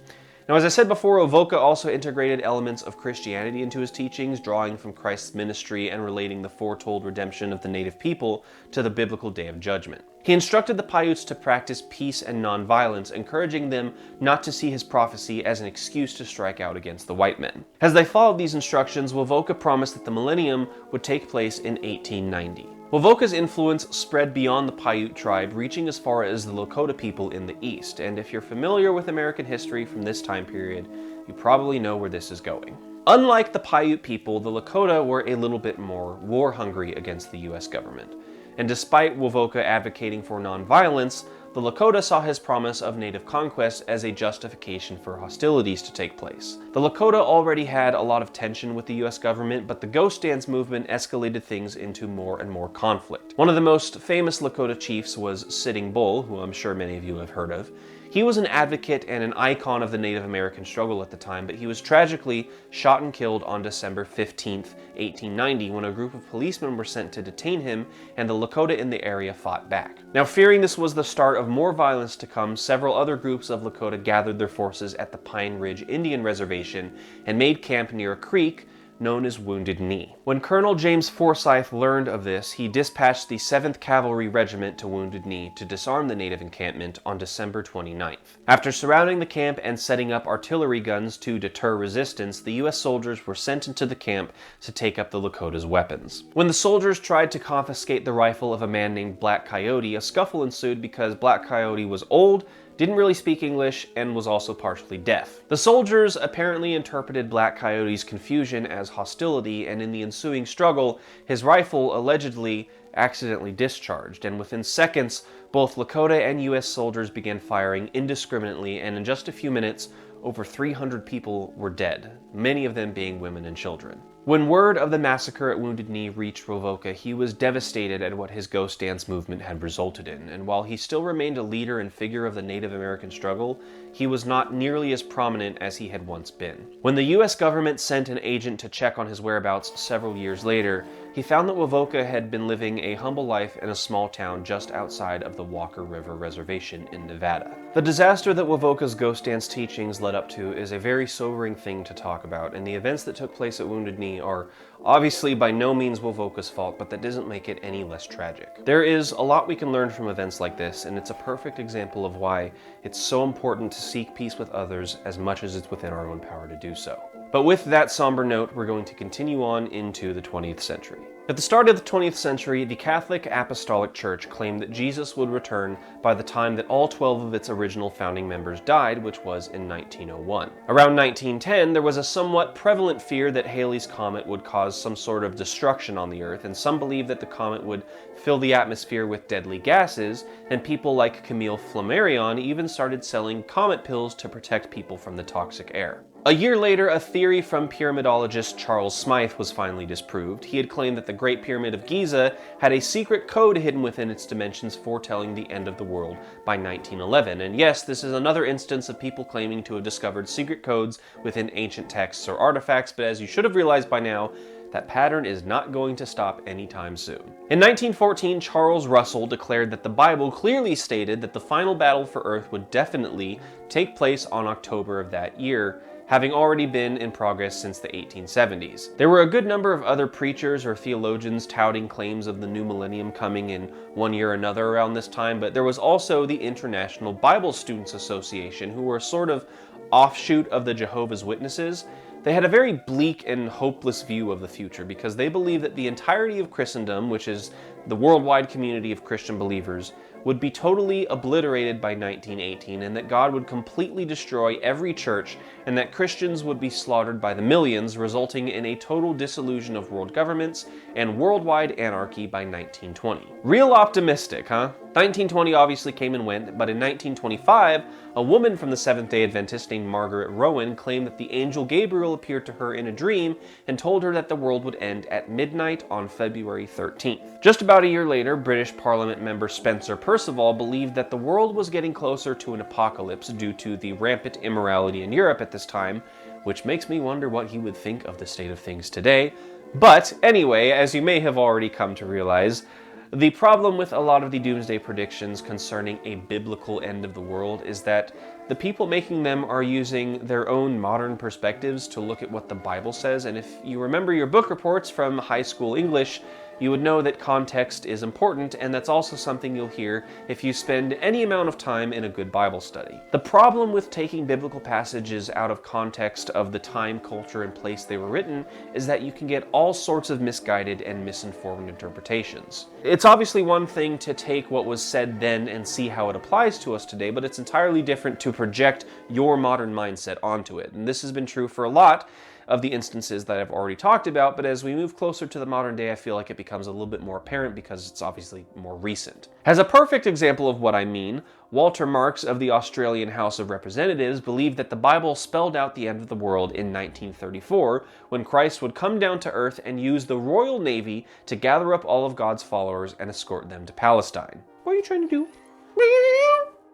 Now, as I said before, Wovoka also integrated elements of Christianity into his teachings, drawing from Christ's ministry and relating the foretold redemption of the native people to the biblical Day of Judgment. He instructed the Paiutes to practice peace and nonviolence, encouraging them not to see his prophecy as an excuse to strike out against the white men. As they followed these instructions, Wovoka promised that the Millennium would take place in 1890. Wovoka's influence spread beyond the Paiute tribe, reaching as far as the Lakota people in the east, and if you're familiar with American history from this time period, you probably know where this is going. Unlike the Paiute people, the Lakota were a little bit more war-hungry against the US government. And despite Wovoka advocating for nonviolence, the Lakota saw his promise of native conquest as a justification for hostilities to take place. The Lakota already had a lot of tension with the US government, but the Ghost Dance movement escalated things into more and more conflict. One of the most famous Lakota chiefs was Sitting Bull, who I'm sure many of you have heard of. He was an advocate and an icon of the Native American struggle at the time, but he was tragically shot and killed on December 15th, 1890, when a group of policemen were sent to detain him, and the Lakota in the area fought back. Now, fearing this was the start of more violence to come, several other groups of Lakota gathered their forces at the Pine Ridge Indian Reservation and made camp near a creek known as Wounded Knee. When Colonel James Forsyth learned of this, he dispatched the 7th Cavalry Regiment to Wounded Knee to disarm the native encampment on December 29th. After surrounding the camp and setting up artillery guns to deter resistance, the U.S. soldiers were sent into the camp to take up the Lakota's weapons. When the soldiers tried to confiscate the rifle of a man named Black Coyote, a scuffle ensued because Black Coyote was old, didn't really speak English, and was also partially deaf. The soldiers apparently interpreted Black Coyote's confusion as hostility, and in the ensuing struggle, his rifle allegedly accidentally discharged, and within seconds, both Lakota and U.S. soldiers began firing indiscriminately, and in just a few minutes, over 300 people were dead, many of them being women and children. When word of the massacre at Wounded Knee reached Wovoka, he was devastated at what his ghost dance movement had resulted in, and while he still remained a leader and figure of the Native American struggle, he was not nearly as prominent as he had once been. When the US government sent an agent to check on his whereabouts several years later, he found that Wovoka had been living a humble life in a small town just outside of the Walker River Reservation in Nevada. The disaster that Wovoka's ghost dance teachings led up to is a very sobering thing to talk about, and the events that took place at Wounded Knee are obviously by no means Wovoka's fault, but that doesn't make it any less tragic. There is a lot we can learn from events like this, and it's a perfect example of why it's so important to seek peace with others as much as it's within our own power to do so. But with that somber note, we're going to continue on into the 20th century. At the start of the 20th century, the Catholic Apostolic Church claimed that Jesus would return by the time that all 12 of its original founding members died, which was in 1901. Around 1910, there was a somewhat prevalent fear that Halley's Comet would cause some sort of destruction on the Earth, and some believed that the comet would fill the atmosphere with deadly gases, and people like Camille Flammarion even started selling comet pills to protect people from the toxic air. A year later, a theory from pyramidologist Charles Smythe was finally disproved. He had claimed that the Great Pyramid of Giza had a secret code hidden within its dimensions foretelling the end of the world by 1911. And yes, this is another instance of people claiming to have discovered secret codes within ancient texts or artifacts, but as you should have realized by now, that pattern is not going to stop anytime soon. In 1914, Charles Russell declared that the Bible clearly stated that the final battle for Earth would definitely take place on October of that year, having already been in progress since the 1870s. There were a good number of other preachers or theologians touting claims of the new millennium coming in one year or another around this time, but there was also the International Bible Students Association, who were a sort of offshoot of the Jehovah's Witnesses. They had a very bleak and hopeless view of the future because they believed that the entirety of Christendom, which is the worldwide community of Christian believers, would be totally obliterated by 1918, and that God would completely destroy every church, and that Christians would be slaughtered by the millions, resulting in a total dissolution of world governments and worldwide anarchy by 1920. Real optimistic, huh? 1920 obviously came and went, but in 1925, a woman from the Seventh-day Adventists named Margaret Rowan claimed that the angel Gabriel appeared to her in a dream and told her that the world would end at midnight on February 13th. Just about a year later, British Parliament member Spencer Perceval believed that the world was getting closer to an apocalypse due to the rampant immorality in Europe at this time, which makes me wonder what he would think of the state of things today. But anyway, as you may have already come to realize, the problem with a lot of the doomsday predictions concerning a biblical end of the world is that the people making them are using their own modern perspectives to look at what the Bible says, and if you remember your book reports from high school English, you would know that context is important, and that's also something you'll hear if you spend any amount of time in a good Bible study. The problem with taking biblical passages out of context of the time, culture, and place they were written is that you can get all sorts of misguided and misinformed interpretations. It's obviously one thing to take what was said then and see how it applies to us today, but it's entirely different to project your modern mindset onto it. And this has been true for a lot of the instances that I've already talked about, but as we move closer to the modern day, I feel like it becomes a little bit more apparent because it's obviously more recent. As a perfect example of what I mean, Walter Marks of the Australian House of Representatives believed that the Bible spelled out the end of the world in 1934, when Christ would come down to earth and use the Royal Navy to gather up all of God's followers and escort them to Palestine. What are you trying to do?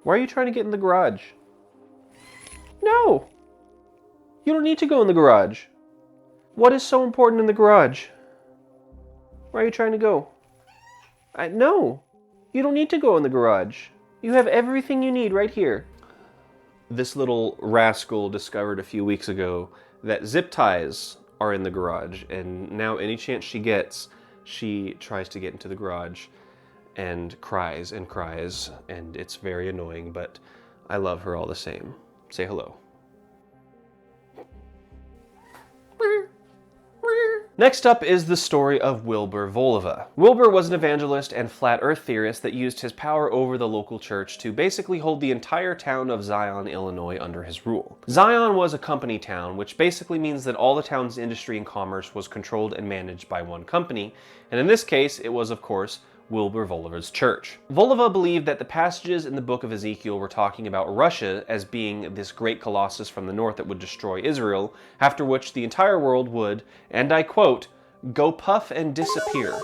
Why are you trying to get in the garage? No! You don't need to go in the garage. What is so important in the garage? Where are you trying to go? No! You don't need to go in the garage. You have everything you need right here. This little rascal discovered a few weeks ago that zip ties are in the garage, and now any chance she gets, she tries to get into the garage and cries, and it's very annoying, but I love her all the same. Say hello. Next up is the story of Wilbur Volova. Wilbur was an evangelist and flat earth theorist that used his power over the local church to basically hold the entire town of Zion, Illinois under his rule. Zion was a company town, which basically means that all the town's industry and commerce was controlled and managed by one company, and in this case it was, of course, Wilbur Volova's church. Volova believed that the passages in the book of Ezekiel were talking about Russia as being this great colossus from the north that would destroy Israel, after which the entire world would, and I quote, go puff and disappear.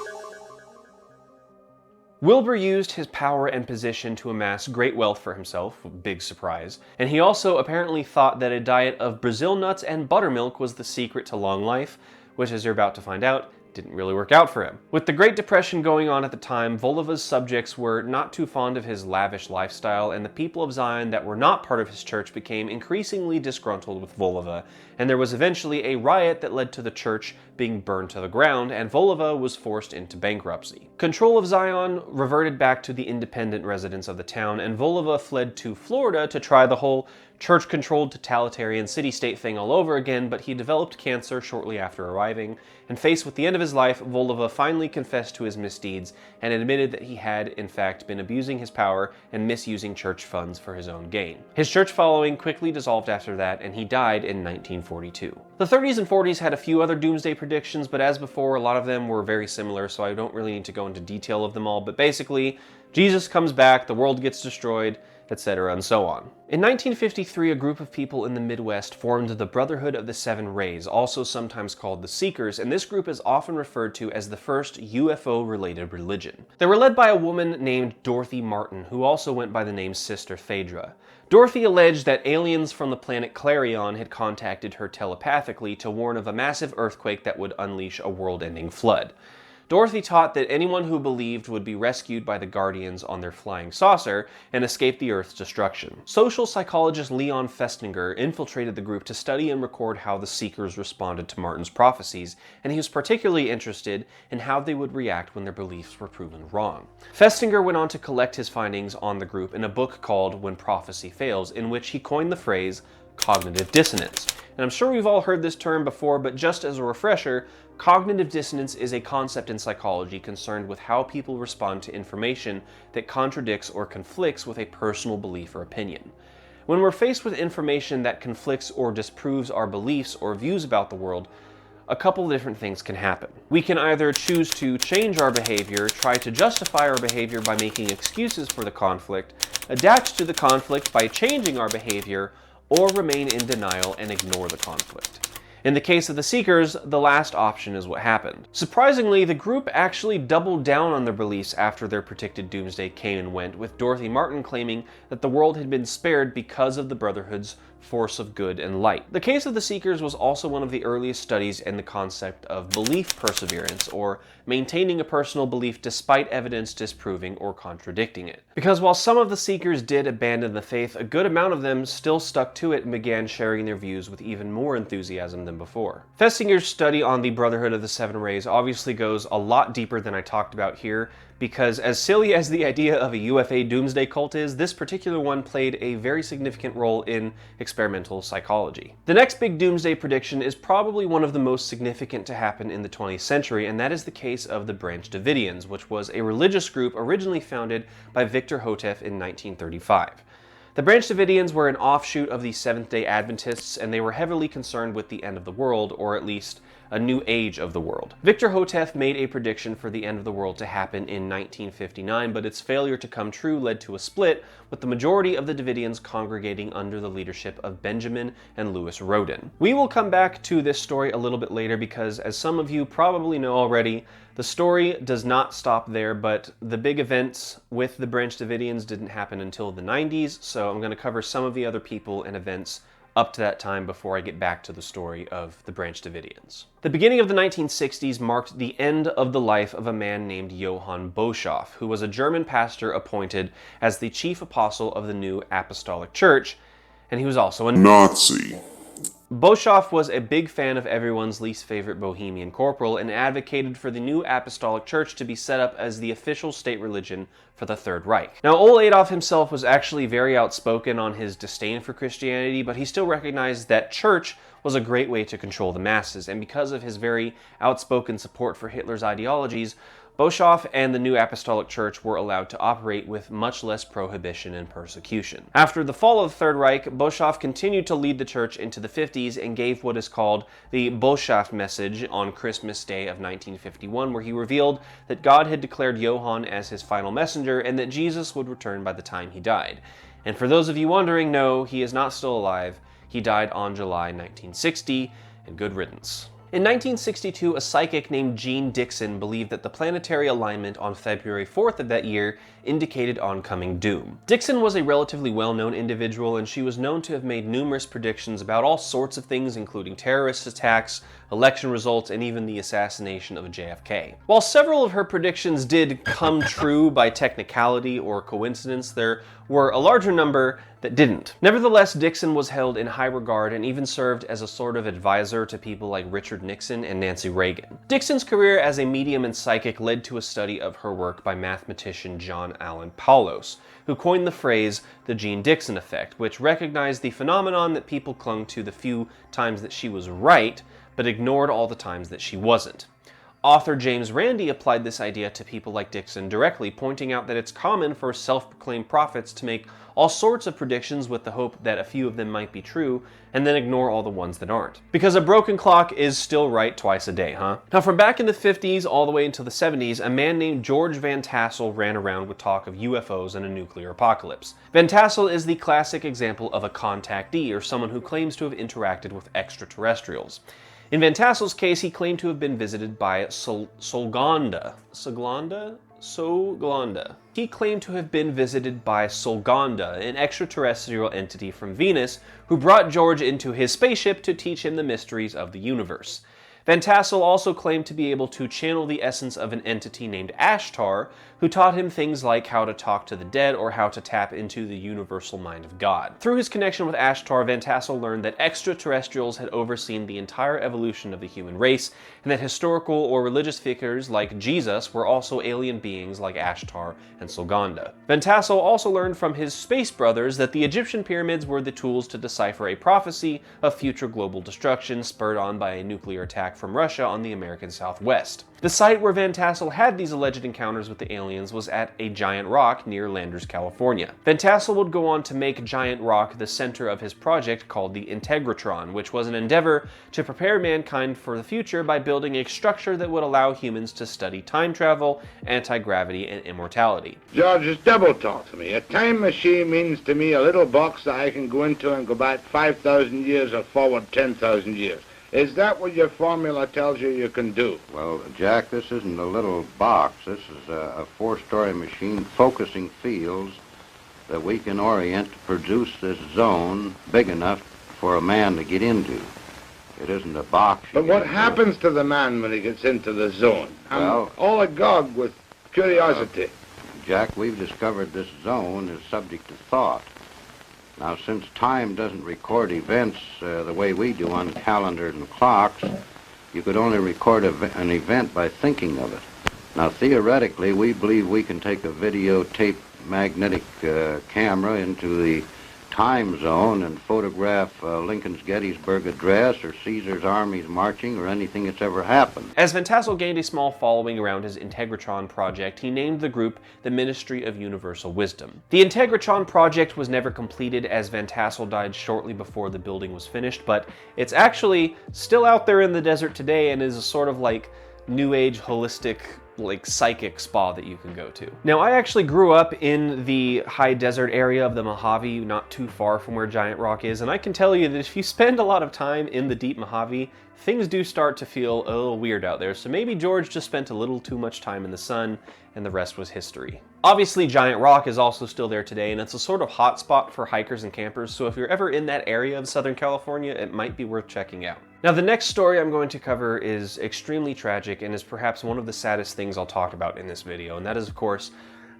Wilbur used his power and position to amass great wealth for himself, big surprise, and he also apparently thought that a diet of Brazil nuts and buttermilk was the secret to long life, which, as you're about to find out, didn't really work out for him. With the Great Depression going on at the time, Volova's subjects were not too fond of his lavish lifestyle, and the people of Zion that were not part of his church became increasingly disgruntled with Volova, and there was eventually a riot that led to the church being burned to the ground, and Volova was forced into bankruptcy. Control of Zion reverted back to the independent residents of the town, and Volova fled to Florida to try the whole church-controlled totalitarian city-state thing all over again, but he developed cancer shortly after arriving, and faced with the end of his life, Volova finally confessed to his misdeeds and admitted that he had, in fact, been abusing his power and misusing church funds for his own gain. His church following quickly dissolved after that, and he died in 1942. The 30s and 40s had a few other doomsday predictions, but as before, a lot of them were very similar, so I don't really need to go into detail of them all, but basically, Jesus comes back, the world gets destroyed, etc., and so on. In 1953, a group of people in the Midwest formed the Brotherhood of the Seven Rays, also sometimes called the Seekers, and this group is often referred to as the first UFO-related religion. They were led by a woman named Dorothy Martin, who also went by the name Sister Phaedra. Dorothy alleged that aliens from the planet Clarion had contacted her telepathically to warn of a massive earthquake that would unleash a world-ending flood. Dorothy taught that anyone who believed would be rescued by the Guardians on their flying saucer and escape the Earth's destruction. Social psychologist Leon Festinger infiltrated the group to study and record how the Seekers responded to Martin's prophecies, and he was particularly interested in how they would react when their beliefs were proven wrong. Festinger went on to collect his findings on the group in a book called When Prophecy Fails, in which he coined the phrase cognitive dissonance. And I'm sure we've all heard this term before, but just as a refresher, cognitive dissonance is a concept in psychology concerned with how people respond to information that contradicts or conflicts with a personal belief or opinion. When we're faced with information that conflicts or disproves our beliefs or views about the world, a couple different things can happen. We can either choose to change our behavior, try to justify our behavior by making excuses for the conflict, adapt to the conflict by changing our behavior, or remain in denial and ignore the conflict. In the case of the Seekers, the last option is what happened. Surprisingly, the group actually doubled down on their beliefs after their predicted doomsday came and went, with Dorothy Martin claiming that the world had been spared because of the Brotherhood's force of good and light. The case of the Seekers was also one of the earliest studies in the concept of belief perseverance, or maintaining a personal belief despite evidence disproving or contradicting it. Because while some of the Seekers did abandon the faith, a good amount of them still stuck to it and began sharing their views with even more enthusiasm than before. Festinger's study on the Brotherhood of the Seven Rays obviously goes a lot deeper than I talked about here, because as silly as the idea of a UFA doomsday cult is, this particular one played a very significant role in experimental psychology. The next big doomsday prediction is probably one of the most significant to happen in the 20th century, and that is the case of the Branch Davidians, which was a religious group originally founded by Victor Houteff in 1935. The Branch Davidians were an offshoot of the Seventh-day Adventists, and they were heavily concerned with the end of the world, or at least a new age of the world. Victor Houteff made a prediction for the end of the world to happen in 1959, but its failure to come true led to a split, with the majority of the Davidians congregating under the leadership of Benjamin and Louis Rodin. We will come back to this story a little bit later because, as some of you probably know already, the story does not stop there, but the big events with the Branch Davidians didn't happen until the 90s, so I'm going to cover some of the other people and events up to that time before I get back to the story of the Branch Davidians. The beginning of the 1960s marked the end of the life of a man named Johann Boschoff, who was a German pastor appointed as the chief apostle of the new apostolic church, and he was also a
Nazi.
Boschoff was a big fan of everyone's least favorite Bohemian corporal and advocated for the new apostolic church to be set up as the official state religion for the Third Reich. Now, old Adolf himself was actually very outspoken on his disdain for Christianity, but he still recognized that church was a great way to control the masses, and because of his very outspoken support for Hitler's ideologies, Boschoff and the New Apostolic Church were allowed to operate with much less prohibition and persecution. After the fall of the Third Reich, Boschoff continued to lead the church into the 50s and gave what is called the Botschaft message on Christmas Day of 1951, where he revealed that God had declared Johann as his final messenger and that Jesus would return by the time he died. And for those of you wondering, no, he is not still alive. He died on July 1960, and good riddance. In 1962, a psychic named Jean Dixon believed that the planetary alignment on February 4th of that year indicated oncoming doom. Dixon was a relatively well-known individual, and she was known to have made numerous predictions about all sorts of things, including terrorist attacks, election results, and even the assassination of JFK. While several of her predictions did come true by technicality or coincidence, there were a larger number that didn't. Nevertheless, Dixon was held in high regard and even served as a sort of advisor to people like Richard Nixon and Nancy Reagan. Dixon's career as a medium and psychic led to a study of her work by mathematician John Allen Paulos, who coined the phrase the Jean Dixon effect, which recognized the phenomenon that people clung to the few times that she was right, but ignored all the times that she wasn't. Author James Randi applied this idea to people like Dixon directly, pointing out that it's common for self-proclaimed prophets to make all sorts of predictions with the hope that a few of them might be true, and then ignore all the ones that aren't. Because a broken clock is still right twice a day, huh? Now, from back in the 50s all the way into the 70s, a man named George Van Tassel ran around with talk of UFOs and a nuclear apocalypse. Van Tassel is the classic example of a contactee, or someone who claims to have interacted with extraterrestrials. In Van Tassel's case, he claimed to have been visited by Solgonda. He claimed to have been visited by Solgonda, an extraterrestrial entity from Venus, who brought George into his spaceship to teach him the mysteries of the universe. Van Tassel also claimed to be able to channel the essence of an entity named Ashtar, who taught him things like how to talk to the dead or how to tap into the universal mind of God. Through his connection with Ashtar, Van Tassel learned that extraterrestrials had overseen the entire evolution of the human race, and that historical or religious figures like Jesus were also alien beings like Ashtar and Solgonda. Van Tassel also learned from his space brothers that the Egyptian pyramids were the tools to decipher a prophecy of future global destruction spurred on by a nuclear attack from Russia on the American Southwest. The site where Van Tassel had these alleged encounters with the aliens was at a giant rock near Landers, California. Van Tassel would go on to make Giant Rock the center of his project called the Integratron, which was an endeavor to prepare mankind for the future by building a structure that would allow humans to study time travel, anti-gravity, and immortality.
George, it's double talk to me. A time machine means to me a little box that I can go into and go back 5,000 years or forward 10,000 years. Is that what your formula tells you can do?
Well, Jack, this isn't a little box. This is a four-story machine focusing fields that we can orient to produce this zone big enough for a man to get into. It isn't a box.
But what happens to the man when he gets into the zone? I'm all agog with curiosity.
Jack, we've discovered this zone is subject to thought. Now, since time doesn't record events the way we do on calendars and clocks, you could only record an event by thinking of it. Now, theoretically, we believe we can take a videotape magnetic camera into the time zone and photograph Lincoln's Gettysburg Address or Caesar's armies marching or anything that's ever happened.
As Van Tassel gained a small following around his Integratron project, he named the group the Ministry of Universal Wisdom. The Integratron project was never completed as Van Tassel died shortly before the building was finished, but it's actually still out there in the desert today and is a sort of like new age holistic psychic spa that you can go to. Now, I actually grew up in the high desert area of the Mojave, not too far from where Giant Rock is, and I can tell you that if you spend a lot of time in the deep Mojave, things do start to feel a little weird out there, so maybe George just spent a little too much time in the sun, and the rest was history. Obviously, Giant Rock is also still there today, and it's a sort of hotspot for hikers and campers, so if you're ever in that area of Southern California, it might be worth checking out. Now, the next story I'm going to cover is extremely tragic and is perhaps one of the saddest things I'll talk about in this video, and that is, of course,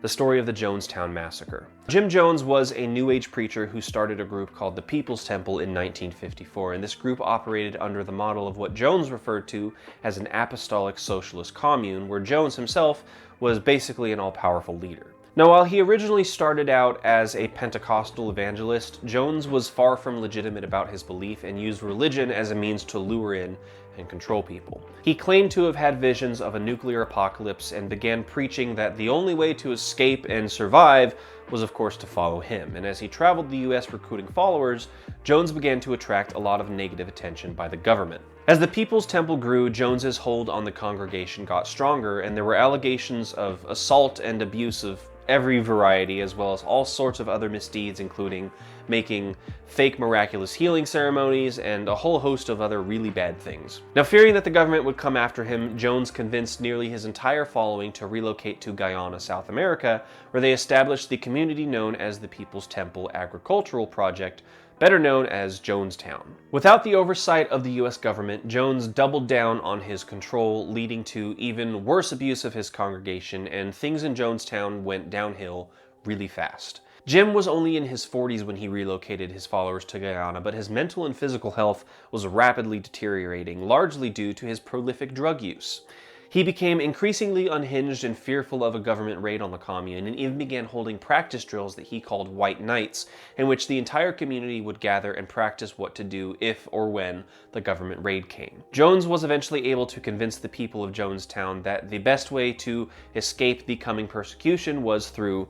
the story of the Jonestown Massacre. Jim Jones was a New Age preacher who started a group called the People's Temple in 1954, and this group operated under the model of what Jones referred to as an apostolic socialist commune, where Jones himself was basically an all-powerful leader. Now, while he originally started out as a Pentecostal evangelist, Jones was far from legitimate about his belief and used religion as a means to lure in and control people. He claimed to have had visions of a nuclear apocalypse and began preaching that the only way to escape and survive was, of course, to follow him. And as he traveled the US recruiting followers, Jones began to attract a lot of negative attention by the government. As the People's Temple grew, Jones's hold on the congregation got stronger, and there were allegations of assault and abuse of every variety, as well as all sorts of other misdeeds, including making fake miraculous healing ceremonies and a whole host of other really bad things. Now, fearing that the government would come after him, Jones convinced nearly his entire following to relocate to Guyana, South America, where they established the community known as the People's Temple Agricultural Project, better known as Jonestown. Without the oversight of the US government, Jones doubled down on his control, leading to even worse abuse of his congregation, and things in Jonestown went downhill really fast. Jim was only in his 40s when he relocated his followers to Guyana, but his mental and physical health was rapidly deteriorating, largely due to his prolific drug use. He became increasingly unhinged and fearful of a government raid on the commune, and even began holding practice drills that he called White Nights, in which the entire community would gather and practice what to do if or when the government raid came. Jones was eventually able to convince the people of Jonestown that the best way to escape the coming persecution was through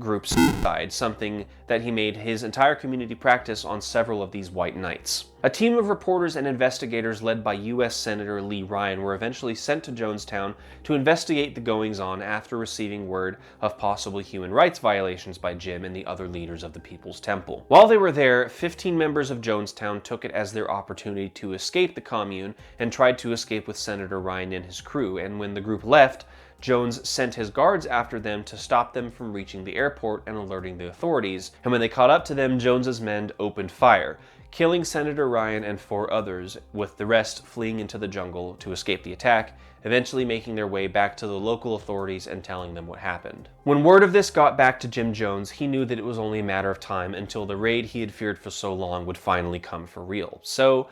group suicide, something that he made his entire community practice on several of these White Nights. A team of reporters and investigators led by U.S. Senator Lee Ryan were eventually sent to Jonestown to investigate the goings-on after receiving word of possible human rights violations by Jim and the other leaders of the People's Temple. While they were there, 15 members of Jonestown took it as their opportunity to escape the commune and tried to escape with Senator Ryan and his crew, and when the group left, Jones sent his guards after them to stop them from reaching the airport and alerting the authorities, and when they caught up to them, Jones's men opened fire, killing Senator Ryan and 4 others, with the rest fleeing into the jungle to escape the attack, eventually making their way back to the local authorities and telling them what happened. When word of this got back to Jim Jones, he knew that it was only a matter of time until the raid he had feared for so long would finally come for real. So,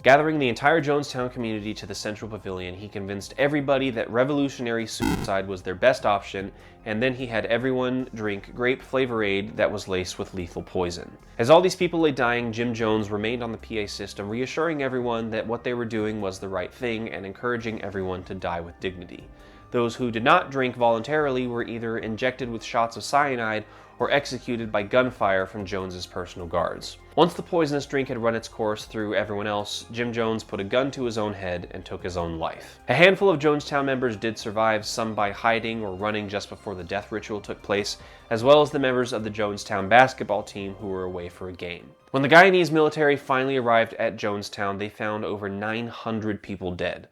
gathering the entire Jonestown community to the Central Pavilion, he convinced everybody that revolutionary suicide was their best option, and then he had everyone drink grape flavorade that was laced with lethal poison. As all these people lay dying, Jim Jones remained on the PA system, reassuring everyone that what they were doing was the right thing and encouraging everyone to die with dignity. Those who did not drink voluntarily were either injected with shots of cyanide or executed by gunfire from Jones's personal guards. Once the poisonous drink had run its course through everyone else, Jim Jones put a gun to his own head and took his own life. A handful of Jonestown members did survive, some by hiding or running just before the death ritual took place, as well as the members of the Jonestown basketball team who were away for a game. When the Guyanese military finally arrived at Jonestown, they found over 900 people dead.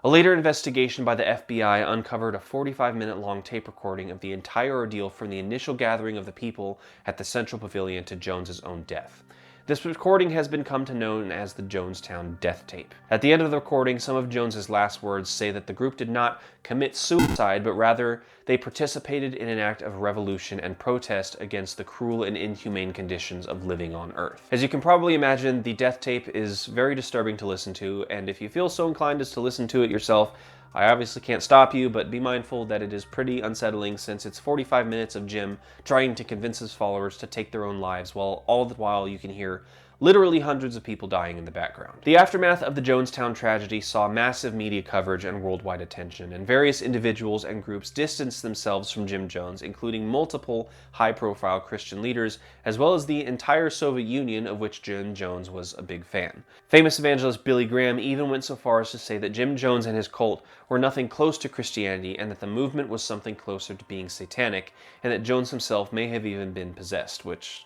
A later investigation by the FBI uncovered a 45-minute-long tape recording of the entire ordeal from the initial gathering of the people at the Central Pavilion to Jones's own death. This recording has been come to known as the Jonestown Death Tape. At the end of the recording, some of Jones's last words say that the group did not commit suicide, but rather they participated in an act of revolution and protest against the cruel and inhumane conditions of living on Earth. As you can probably imagine, the death tape is very disturbing to listen to, and if you feel so inclined as to listen to it yourself, I obviously can't stop you, but be mindful that it is pretty unsettling since it's 45 minutes of Jim trying to convince his followers to take their own lives, while all the while you can hear literally hundreds of people dying in the background. The aftermath of the Jonestown tragedy saw massive media coverage and worldwide attention, and various individuals and groups distanced themselves from Jim Jones, including multiple high-profile Christian leaders, as well as the entire Soviet Union, of which Jim Jones was a big fan. Famous evangelist Billy Graham even went so far as to say that Jim Jones and his cult were nothing close to Christianity, and that the movement was something closer to being satanic, and that Jones himself may have even been possessed, which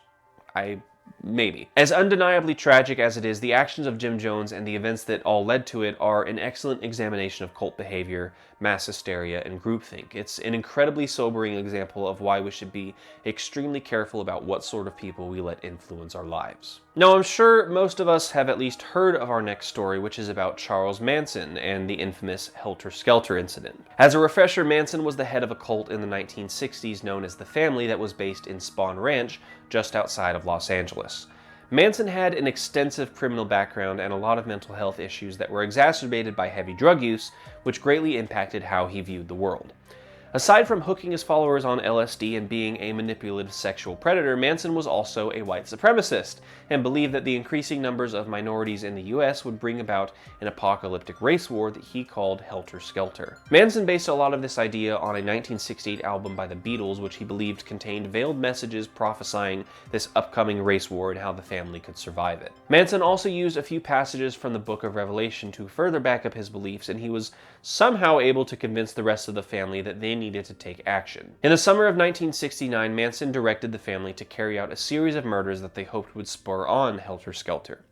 I Maybe. As undeniably tragic as it is, the actions of Jim Jones and the events that all led to it are an excellent examination of cult behavior, mass hysteria, and groupthink. It's an incredibly sobering example of why we should be extremely careful about what sort of people we let influence our lives. Now, I'm sure most of us have at least heard of our next story, which is about Charles Manson and the infamous Helter Skelter incident. As a refresher, Manson was the head of a cult in the 1960s known as the Family that was based in Spahn Ranch, just outside of Los Angeles. Manson had an extensive criminal background and a lot of mental health issues that were exacerbated by heavy drug use, which greatly impacted how he viewed the world. Aside from hooking his followers on LSD and being a manipulative sexual predator, Manson was also a white supremacist and believed that the increasing numbers of minorities in the US would bring about an apocalyptic race war that he called Helter Skelter. Manson based a lot of this idea on a 1968 album by the Beatles, which he believed contained veiled messages prophesying this upcoming race war and how the family could survive it. Manson also used a few passages from the Book of Revelation to further back up his beliefs, and he was somehow able to convince the rest of the family that they needed to take action. In the summer of 1969, Manson directed the family to carry out a series of murders that they hoped would spur on Helter Skelter.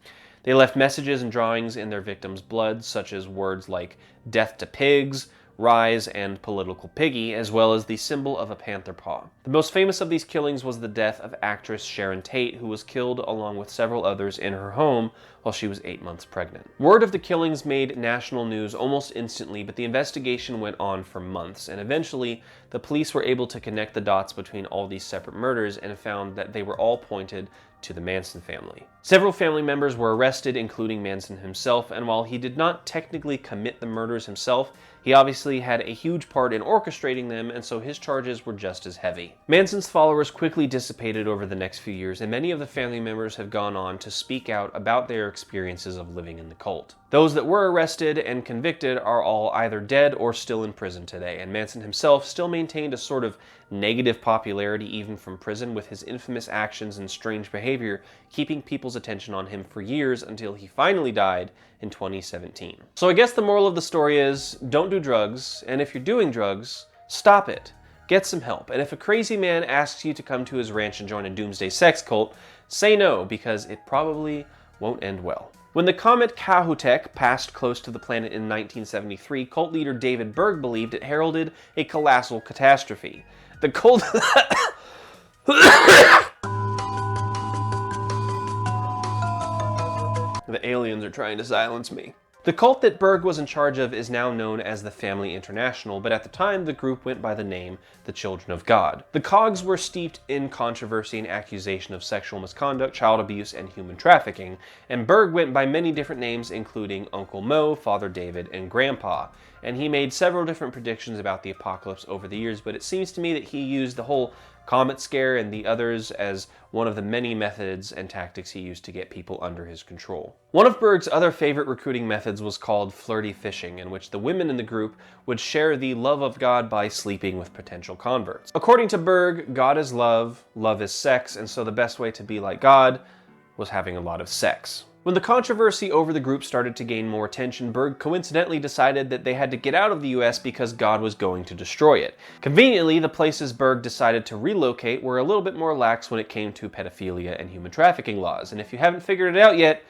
They left messages and drawings in their victims' blood, such as words like "death to pigs," "rise," and "political piggy," as well as the symbol of a panther paw. The most famous of these killings was the death of actress Sharon Tate, who was killed along with several others in her home while she was 8 months pregnant. Word of the killings made national news almost instantly, but the investigation went on for months, and eventually the police were able to connect the dots between all these separate murders and found that they were all pointed to the Manson family. Several family members were arrested, including Manson himself, and while he did not technically commit the murders himself, he obviously had a huge part in orchestrating them, and so his charges were just as heavy. Manson's followers quickly dissipated over the next few years, and many of the family members have gone on to speak out about their experiences of living in the cult. Those that were arrested and convicted are all either dead or still in prison today, and Manson himself still maintained a sort of negative popularity even from prison, with his infamous actions and strange behavior keeping people's attention on him for years until he finally died in 2017. So I guess the moral of the story is, don't do drugs, and if you're doing drugs, stop it. Get some help, and if a crazy man asks you to come to his ranch and join a doomsday sex cult, say no, because it probably won't end well. When the comet Kahutek passed close to the planet in 1973, cult leader David Berg believed it heralded a colossal catastrophe. The cult... The aliens are trying to silence me. The cult that Berg was in charge of is now known as the Family International, but at the time the group went by the name the Children of God. The Cogs were steeped in controversy and accusation of sexual misconduct, child abuse, and human trafficking, and Berg went by many different names including Uncle Mo, Father David, and Grandpa. And he made several different predictions about the apocalypse over the years, but it seems to me that he used the whole comet scare and the others as one of the many methods and tactics he used to get people under his control. One of Berg's other favorite recruiting methods was called flirty fishing, in which the women in the group would share the love of God by sleeping with potential converts. According to Berg, God is love, love is sex, and so the best way to be like God was having a lot of sex. When the controversy over the group started to gain more attention, Berg coincidentally decided that they had to get out of the US because God was going to destroy it. Conveniently, the places Berg decided to relocate were a little bit more lax when it came to pedophilia and human trafficking laws, and if you haven't figured it out yet,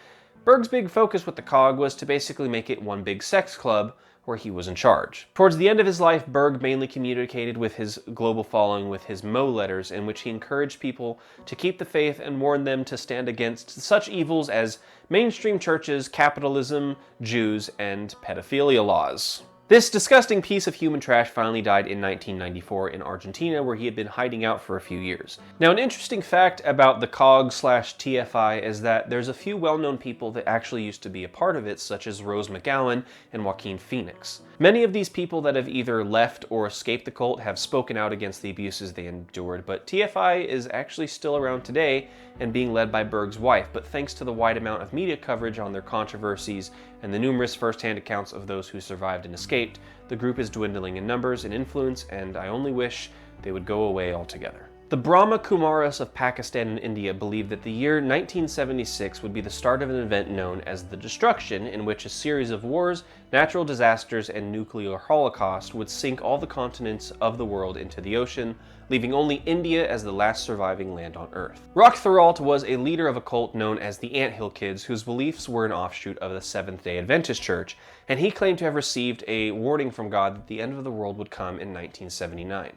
Berg's big focus with the COG was to basically make it one big sex club where he was in charge. Towards the end of his life, Berg mainly communicated with his global following with his Mo letters, in which he encouraged people to keep the faith and warned them to stand against such evils as mainstream churches, capitalism, Jews, and pedophilia laws. This disgusting piece of human trash finally died in 1994 in Argentina, where he had been hiding out for a few years. Now, an interesting fact about the COG/TFI is that there's a few well-known people that actually used to be a part of it, such as Rose McGowan and Joaquin Phoenix. Many of these people that have either left or escaped the cult have spoken out against the abuses they endured, but TFI is actually still around today and being led by Berg's wife, but thanks to the wide amount of media coverage on their controversies and the numerous first-hand accounts of those who survived and escaped, the group is dwindling in numbers and influence, and I only wish they would go away altogether. The Brahma Kumaris of Pakistan and India believed that the year 1976 would be the start of an event known as the Destruction, in which a series of wars, natural disasters, and nuclear holocaust would sink all the continents of the world into the ocean, leaving only India as the last surviving land on Earth. Roquetaillade was a leader of a cult known as the Anthill Kids, whose beliefs were an offshoot of the Seventh-day Adventist Church, and he claimed to have received a warning from God that the end of the world would come in 1979.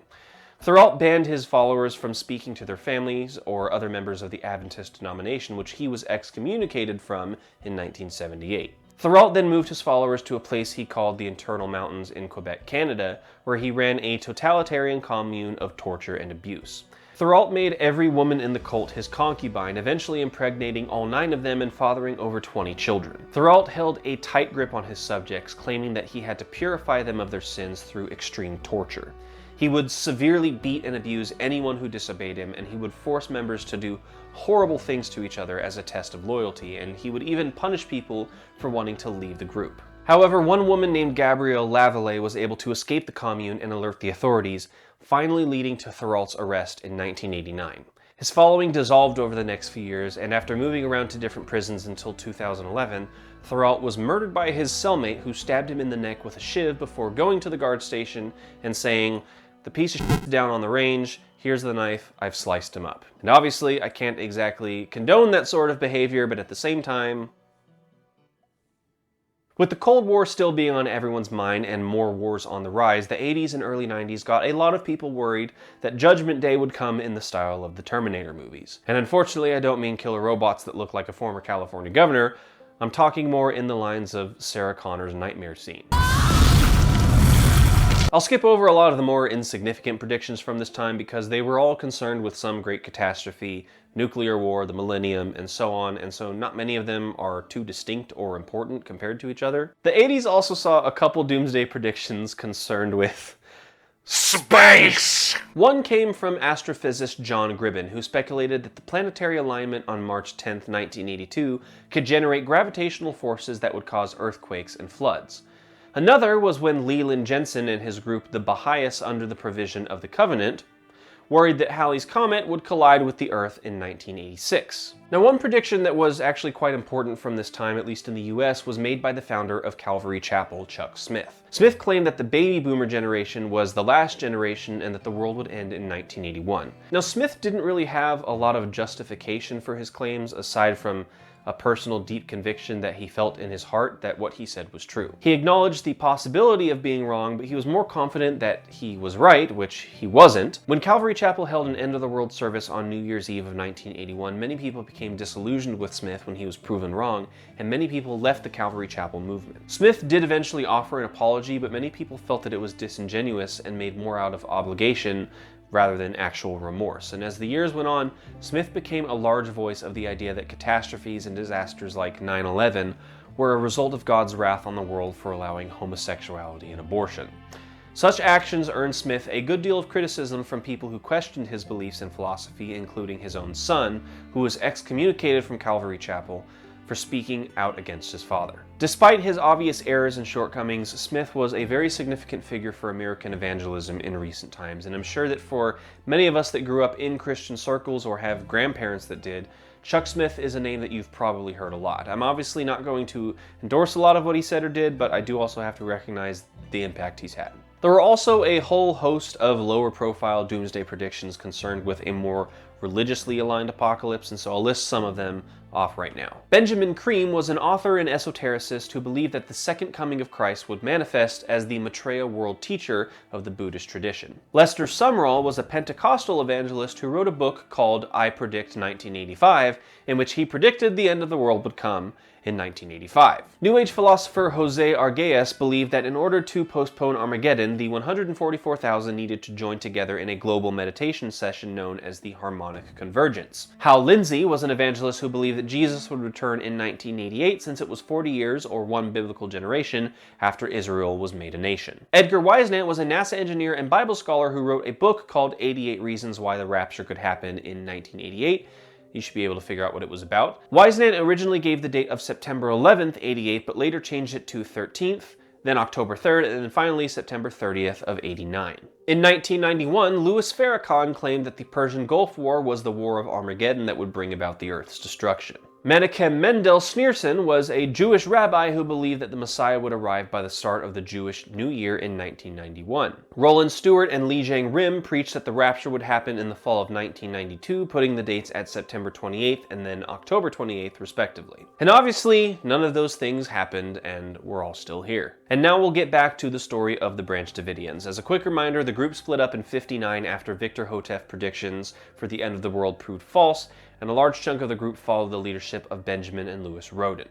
Thiota banned his followers from speaking to their families or other members of the Adventist denomination, which he was excommunicated from in 1978. Thiota then moved his followers to a place he called the Internal Mountains in Quebec, Canada, where he ran a totalitarian commune of torture and abuse. Thiota made every woman in the cult his concubine, eventually impregnating all 9 of them and fathering over 20 children. Thiota held a tight grip on his subjects, claiming that he had to purify them of their sins through extreme torture. He would severely beat and abuse anyone who disobeyed him, and he would force members to do horrible things to each other as a test of loyalty, and he would even punish people for wanting to leave the group. However, one woman named Gabrielle Lavallee was able to escape the commune and alert the authorities, finally leading to Thiot's arrest in 1989. His following dissolved over the next few years, and after moving around to different prisons until 2011, Thiota was murdered by his cellmate, who stabbed him in the neck with a shiv before going to the guard station and saying, "The piece of shit down on the range, here's the knife, I've sliced him up." And obviously, I can't exactly condone that sort of behavior, but at the same time, with the Cold War still being on everyone's mind and more wars on the rise, the 80s and early 90s got a lot of people worried that Judgment Day would come in the style of the Terminator movies. And unfortunately, I don't mean killer robots that look like a former California governor. I'm talking more in the lines of Sarah Connor's nightmare scene. I'll skip over a lot of the more insignificant predictions from this time because they were all concerned with some great catastrophe, nuclear war, the Millennium, and so on, and so not many of them are too distinct or important compared to each other. The 80s also saw a couple doomsday predictions concerned with space! One came from astrophysicist John Gribben, who speculated that the planetary alignment on March 10, 1982 could generate gravitational forces that would cause earthquakes and floods. Another was when Leland Jensen and his group, the Baha'is under the provision of the Covenant, worried that Halley's Comet would collide with the Earth in 1986. Now, one prediction that was actually quite important from this time, at least in the US, was made by the founder of Calvary Chapel, Chuck Smith. Smith claimed that the baby boomer generation was the last generation and that the world would end in 1981. Now, Smith didn't really have a lot of justification for his claims aside from a personal deep conviction that he felt in his heart that what he said was true. He acknowledged the possibility of being wrong, but he was more confident that he was right, which he wasn't. When Calvary Chapel held an end-of-the-world service on New Year's Eve of 1981, many people became disillusioned with Smith when he was proven wrong, and many people left the Calvary Chapel movement. Smith did eventually offer an apology, but many people felt that it was disingenuous and made more out of obligation rather than actual remorse. And as the years went on, Smith became a large voice of the idea that catastrophes and disasters like 9/11 were a result of God's wrath on the world for allowing homosexuality and abortion. Such actions earned Smith a good deal of criticism from people who questioned his beliefs and philosophy, including his own son, who was excommunicated from Calvary Chapel for speaking out against his father. Despite his obvious errors and shortcomings, Smith was a very significant figure for American evangelism in recent times, and I'm sure that for many of us that grew up in Christian circles or have grandparents that did, Chuck Smith is a name that you've probably heard a lot. I'm obviously not going to endorse a lot of what he said or did, but I do also have to recognize the impact he's had. There were also a whole host of lower profile doomsday predictions concerned with a more religiously aligned apocalypse, and so I'll list some of them off right now. Benjamin Creme was an author and esotericist who believed that the second coming of Christ would manifest as the Maitreya world teacher of the Buddhist tradition. Lester Sumrall was a Pentecostal evangelist who wrote a book called I Predict 1985, in which he predicted the end of the world would come in 1985. New Age philosopher Jose Arguelles believed that in order to postpone Armageddon, the 144,000 needed to join together in a global meditation session known as the Harmonic Convergence. Hal Lindsey was an evangelist who believed that Jesus would return in 1988 since it was 40 years, or one biblical generation, after Israel was made a nation. Edgar Weisnant was a NASA engineer and Bible scholar who wrote a book called 88 Reasons Why the Rapture Could Happen in 1988. You should be able to figure out what it was about. Weisnant originally gave the date of September 11th, 88, but later changed it to 13th, then October 3rd, and then finally September 30th of 89. In 1991, Louis Farrakhan claimed that the Persian Gulf War was the war of Armageddon that would bring about the Earth's destruction. Menachem Mendel Schneerson was a Jewish rabbi who believed that the Messiah would arrive by the start of the Jewish New Year in 1991. Roland Stewart and Li Jiang Rim preached that the rapture would happen in the fall of 1992, putting the dates at September 28th and then October 28th respectively. And obviously, none of those things happened, and we're all still here. And now we'll get back to the story of the Branch Davidians. As a quick reminder, the group split up in 59 after Victor Houteff predictions for the end of the world proved false, and a large chunk of the group followed the leadership of Benjamin and Louis Rodin.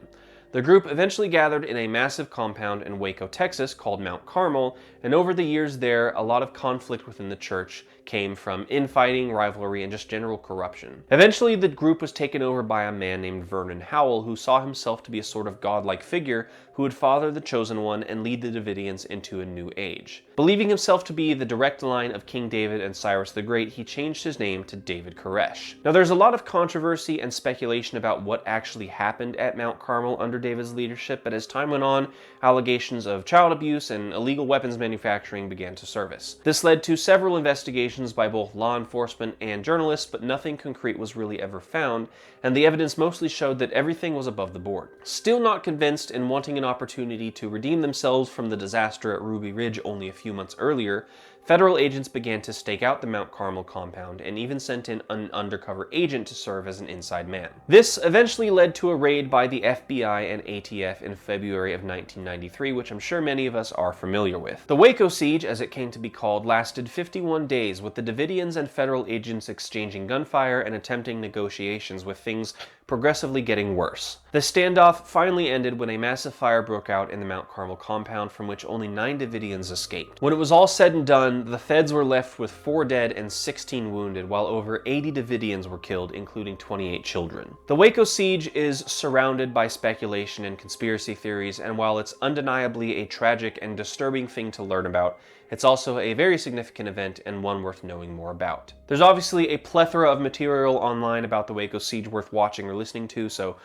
The group eventually gathered in a massive compound in Waco, Texas called Mount Carmel, and over the years there, a lot of conflict within the church came from infighting, rivalry, and just general corruption. Eventually, the group was taken over by a man named Vernon Howell, who saw himself to be a sort of godlike figure who would father the chosen one and lead the Davidians into a new age. Believing himself to be the direct line of King David and Cyrus the Great, he changed his name to David Koresh. Now, there's a lot of controversy and speculation about what actually happened at Mount Carmel under David's leadership, but as time went on, allegations of child abuse and illegal weapons manufacturing began to surface. This led to several investigations by both law enforcement and journalists, but nothing concrete was really ever found, and the evidence mostly showed that everything was above the board. Still not convinced and wanting an opportunity to redeem themselves from the disaster at Ruby Ridge only a few months earlier, federal agents began to stake out the Mount Carmel compound and even sent in an undercover agent to serve as an inside man. This eventually led to a raid by the FBI and ATF in February of 1993, which I'm sure many of us are familiar with. The Waco Siege, as it came to be called, lasted 51 days, with the Davidians and federal agents exchanging gunfire and attempting negotiations, with things progressively getting worse. The standoff finally ended when a massive fire broke out in the Mount Carmel compound, from which only 9 Davidians escaped. When it was all said and done, the feds were left with 4 dead and 16 wounded, while over 80 Davidians were killed, including 28 children. The Waco Siege is surrounded by speculation and conspiracy theories, and while it's undeniably a tragic and disturbing thing to learn about, it's also a very significant event and one worth knowing more about. There's obviously a plethora of material online about the Waco Siege worth watching or listening to, so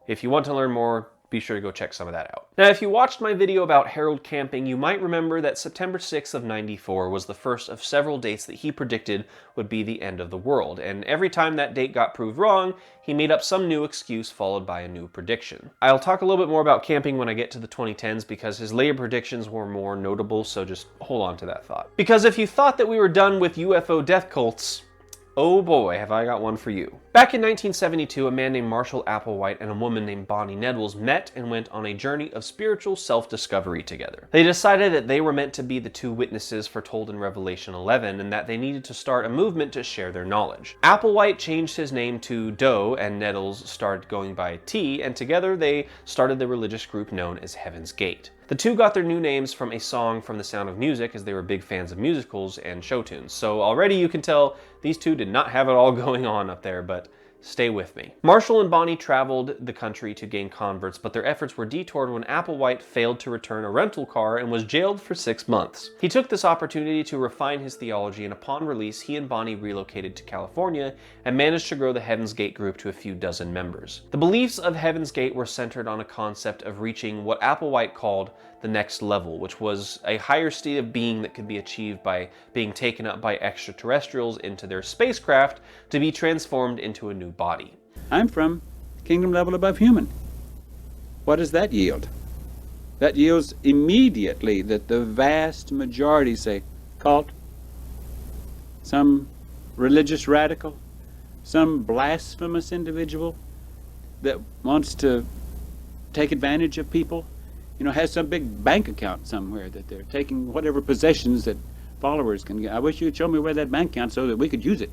if you want to learn more, be sure to go check some of that out. Now, if you watched my video about Harold Camping, you might remember that September 6th of 94 was the first of several dates that he predicted would be the end of the world, and every time that date got proved wrong, he made up some new excuse followed by a new prediction. I'll talk a little bit more about Camping when I get to the 2010s because his later predictions were more notable, so just hold on to that thought. Because if you thought that we were done with UFO death cults, oh boy, have I got one for you. Back in 1972, a man named Marshall Applewhite and a woman named Bonnie Nettles met and went on a journey of spiritual self-discovery together. They decided that they were meant to be the two witnesses foretold in Revelation 11 and that they needed to start a movement to share their knowledge. Applewhite changed his name to Doe and Nettles started going by T, and together they started the religious group known as Heaven's Gate. The two got their new names from a song from The Sound of Music, as they were big fans of musicals and show tunes. So already you can tell these two did not have it all going on up there, but stay with me. Marshall and Bonnie traveled the country to gain converts, but their efforts were detoured when Applewhite failed to return a rental car and was jailed for 6 months. He took this opportunity to refine his theology, and upon release, he and Bonnie relocated to California and managed to grow the Heaven's Gate group to a few dozen members. The beliefs of Heaven's Gate were centered on a concept of reaching what Applewhite called the next level, which was a higher state of being that could be achieved by being taken up by extraterrestrials into their spacecraft to be transformed into a new body.
I'm from kingdom level above human. What does that yield? That yields immediately that the vast majority say cult, some religious radical, some blasphemous individual that wants to take advantage of people, has some big bank account somewhere that they're taking whatever possessions that followers can get. I wish you'd show me where that bank account so that we could use it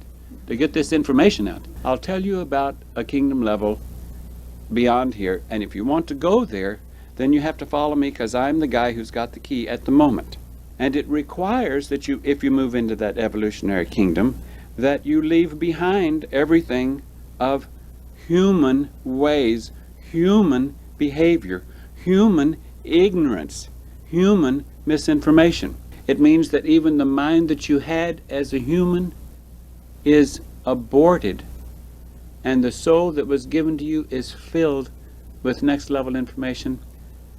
to get this information out. I'll tell you about a kingdom level beyond here, and if you want to go there, then you have to follow me because I'm the guy who's got the key at the moment. And it requires that you, if you move into that evolutionary kingdom, that you leave behind everything of human ways, human behavior, human ignorance, human misinformation. It means that even the mind that you had as a human is aborted, and the soul that was given to you is filled with next level information,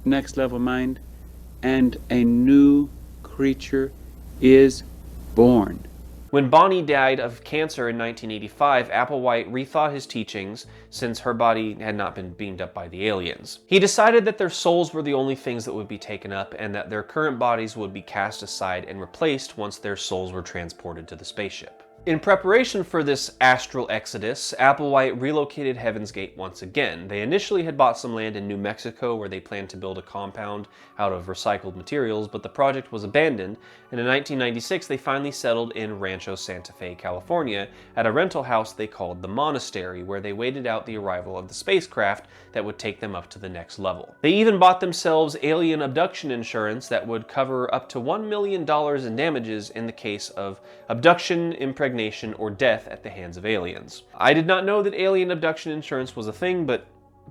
next level mind, and a new creature is born.
When Bonnie died of cancer in 1985, Applewhite rethought his teachings since her body had not been beamed up by the aliens. He decided that their souls were the only things that would be taken up and that their current bodies would be cast aside and replaced once their souls were transported to the spaceship. In preparation for this astral exodus, Applewhite relocated Heaven's Gate once again. They initially had bought some land in New Mexico where they planned to build a compound out of recycled materials, but the project was abandoned, and in 1996 they finally settled in Rancho Santa Fe, California, at a rental house they called the Monastery, where they waited out the arrival of the spacecraft that would take them up to the next level. They even bought themselves alien abduction insurance that would cover up to $1 million in damages in the case of abduction, impregnation, or death at the hands of aliens. I did not know that alien abduction insurance was a thing, but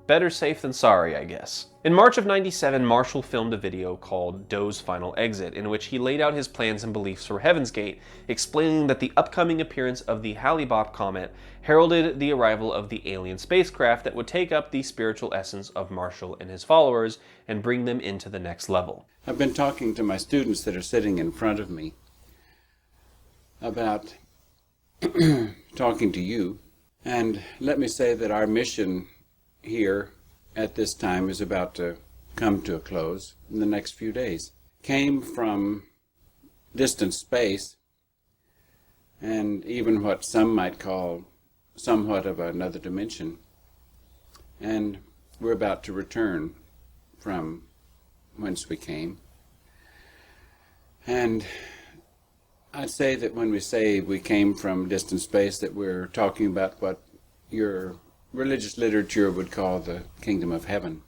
better safe than sorry, I guess. In March of '97, Marshall filmed a video called Doe's Final Exit, in which he laid out his plans and beliefs for Heaven's Gate, explaining that the upcoming appearance of the Hale-Bopp comet heralded the arrival of the alien spacecraft that would take up the spiritual essence of Marshall and his followers and bring them into the next level.
I've been talking to my students that are sitting in front of me about talking to you, and let me say that our mission here at this time is about to come to a close in the next few days. Came from distant space, and even what some might call somewhat of another dimension, and we're about to return from whence we came. And I'd say that when we say we came from distant space, that we're talking about what your religious literature would call the kingdom of heaven,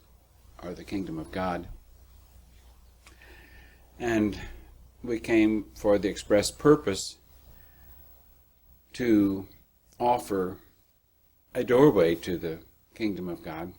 or the kingdom of God. And we came for the express purpose to offer a doorway to the kingdom of God.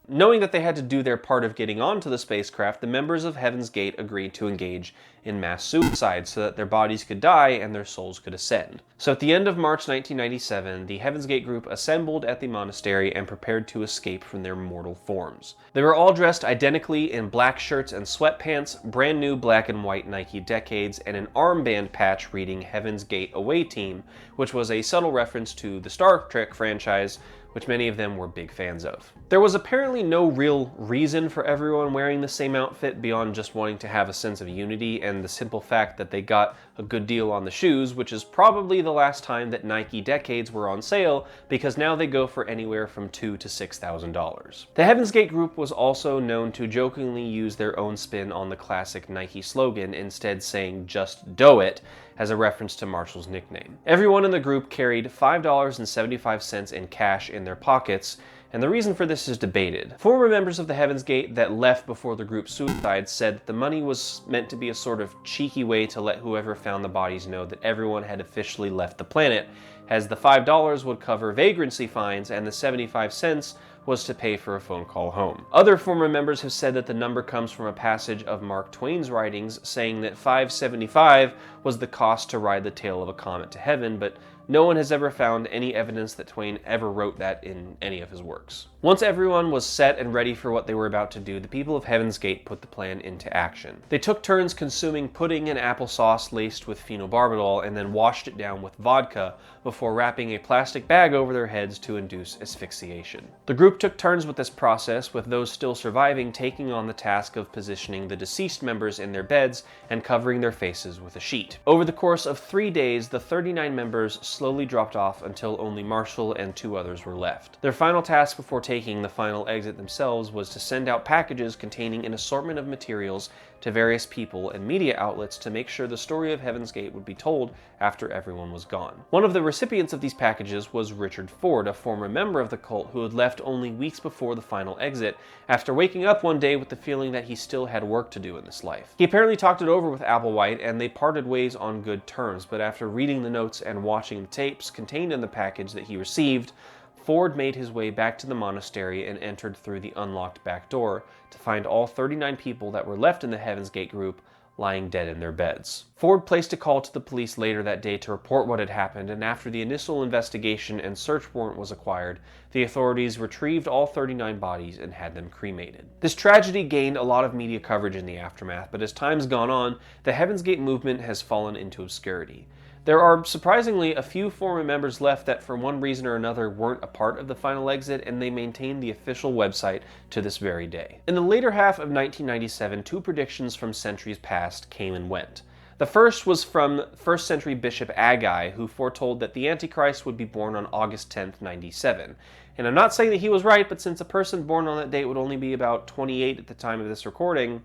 Knowing that they had to do their part of getting onto the spacecraft, the members of Heaven's Gate agreed to engage in mass suicide so that their bodies could die and their souls could ascend. So at the end of March 1997, the Heaven's Gate group assembled at the monastery and prepared to escape from their mortal forms. They were all dressed identically in black shirts and sweatpants, brand new black and white Nike Decades, and an armband patch reading Heaven's Gate Away Team, which was a subtle reference to the Star Trek franchise, which many of them were big fans of. There was apparently no real reason for everyone wearing the same outfit beyond just wanting to have a sense of unity and the simple fact that they got a good deal on the shoes, which is probably the last time that Nike Decades were on sale, because now they go for anywhere from $2,000 to $6,000. The Heaven's Gate group was also known to jokingly use their own spin on the classic Nike slogan, instead saying "just do it," as a reference to Marshall's nickname. Everyone in the group carried $5.75 in cash in their pockets, and the reason for this is debated. Former members of the Heaven's Gate that left before the group's suicide said that the money was meant to be a sort of cheeky way to let whoever found the bodies know that everyone had officially left the planet, as the $5 would cover vagrancy fines and the 75 cents was to pay for a phone call home. Other former members have said that the number comes from a passage of Mark Twain's writings saying that $5.75 was the cost to ride the tail of a comet to heaven, but no one has ever found any evidence that Twain ever wrote that in any of his works. Once everyone was set and ready for what they were about to do, the people of Heaven's Gate put the plan into action. They took turns consuming pudding and applesauce laced with phenobarbital and then washed it down with vodka before wrapping a plastic bag over their heads to induce asphyxiation. The group took turns with this process, with those still surviving taking on the task of positioning the deceased members in their beds and covering their faces with a sheet. Over the course of 3 days, the 39 members slowly dropped off until only Marshall and 2 others were left. Their final task before taking the final exit themselves was to send out packages containing an assortment of materials to various people and media outlets to make sure the story of Heaven's Gate would be told after everyone was gone. One of the recipients of these packages was Richard Ford, a former member of the cult who had left only weeks before the final exit, after waking up one day with the feeling that he still had work to do in this life. He apparently talked it over with Applewhite, and they parted ways on good terms, but after reading the notes and watching the tapes contained in the package that he received, Ford made his way back to the monastery and entered through the unlocked back door to find all 39 people that were left in the Heaven's Gate group lying dead in their beds. Ford placed a call to the police later that day to report what had happened, and after the initial investigation and search warrant was acquired, the authorities retrieved all 39 bodies and had them cremated. This tragedy gained a lot of media coverage in the aftermath, but as time's gone on, the Heaven's Gate movement has fallen into obscurity. There are surprisingly a few former members left that for one reason or another weren't a part of the final exit, and they maintain the official website to this very day. In the later half of 1997, two predictions from centuries past came and went. The first was from 1st century Bishop Aggai, who foretold that the Antichrist would be born on August 10th, 97. And I'm not saying that he was right, but since a person born on that date would only be about 28 at the time of this recording,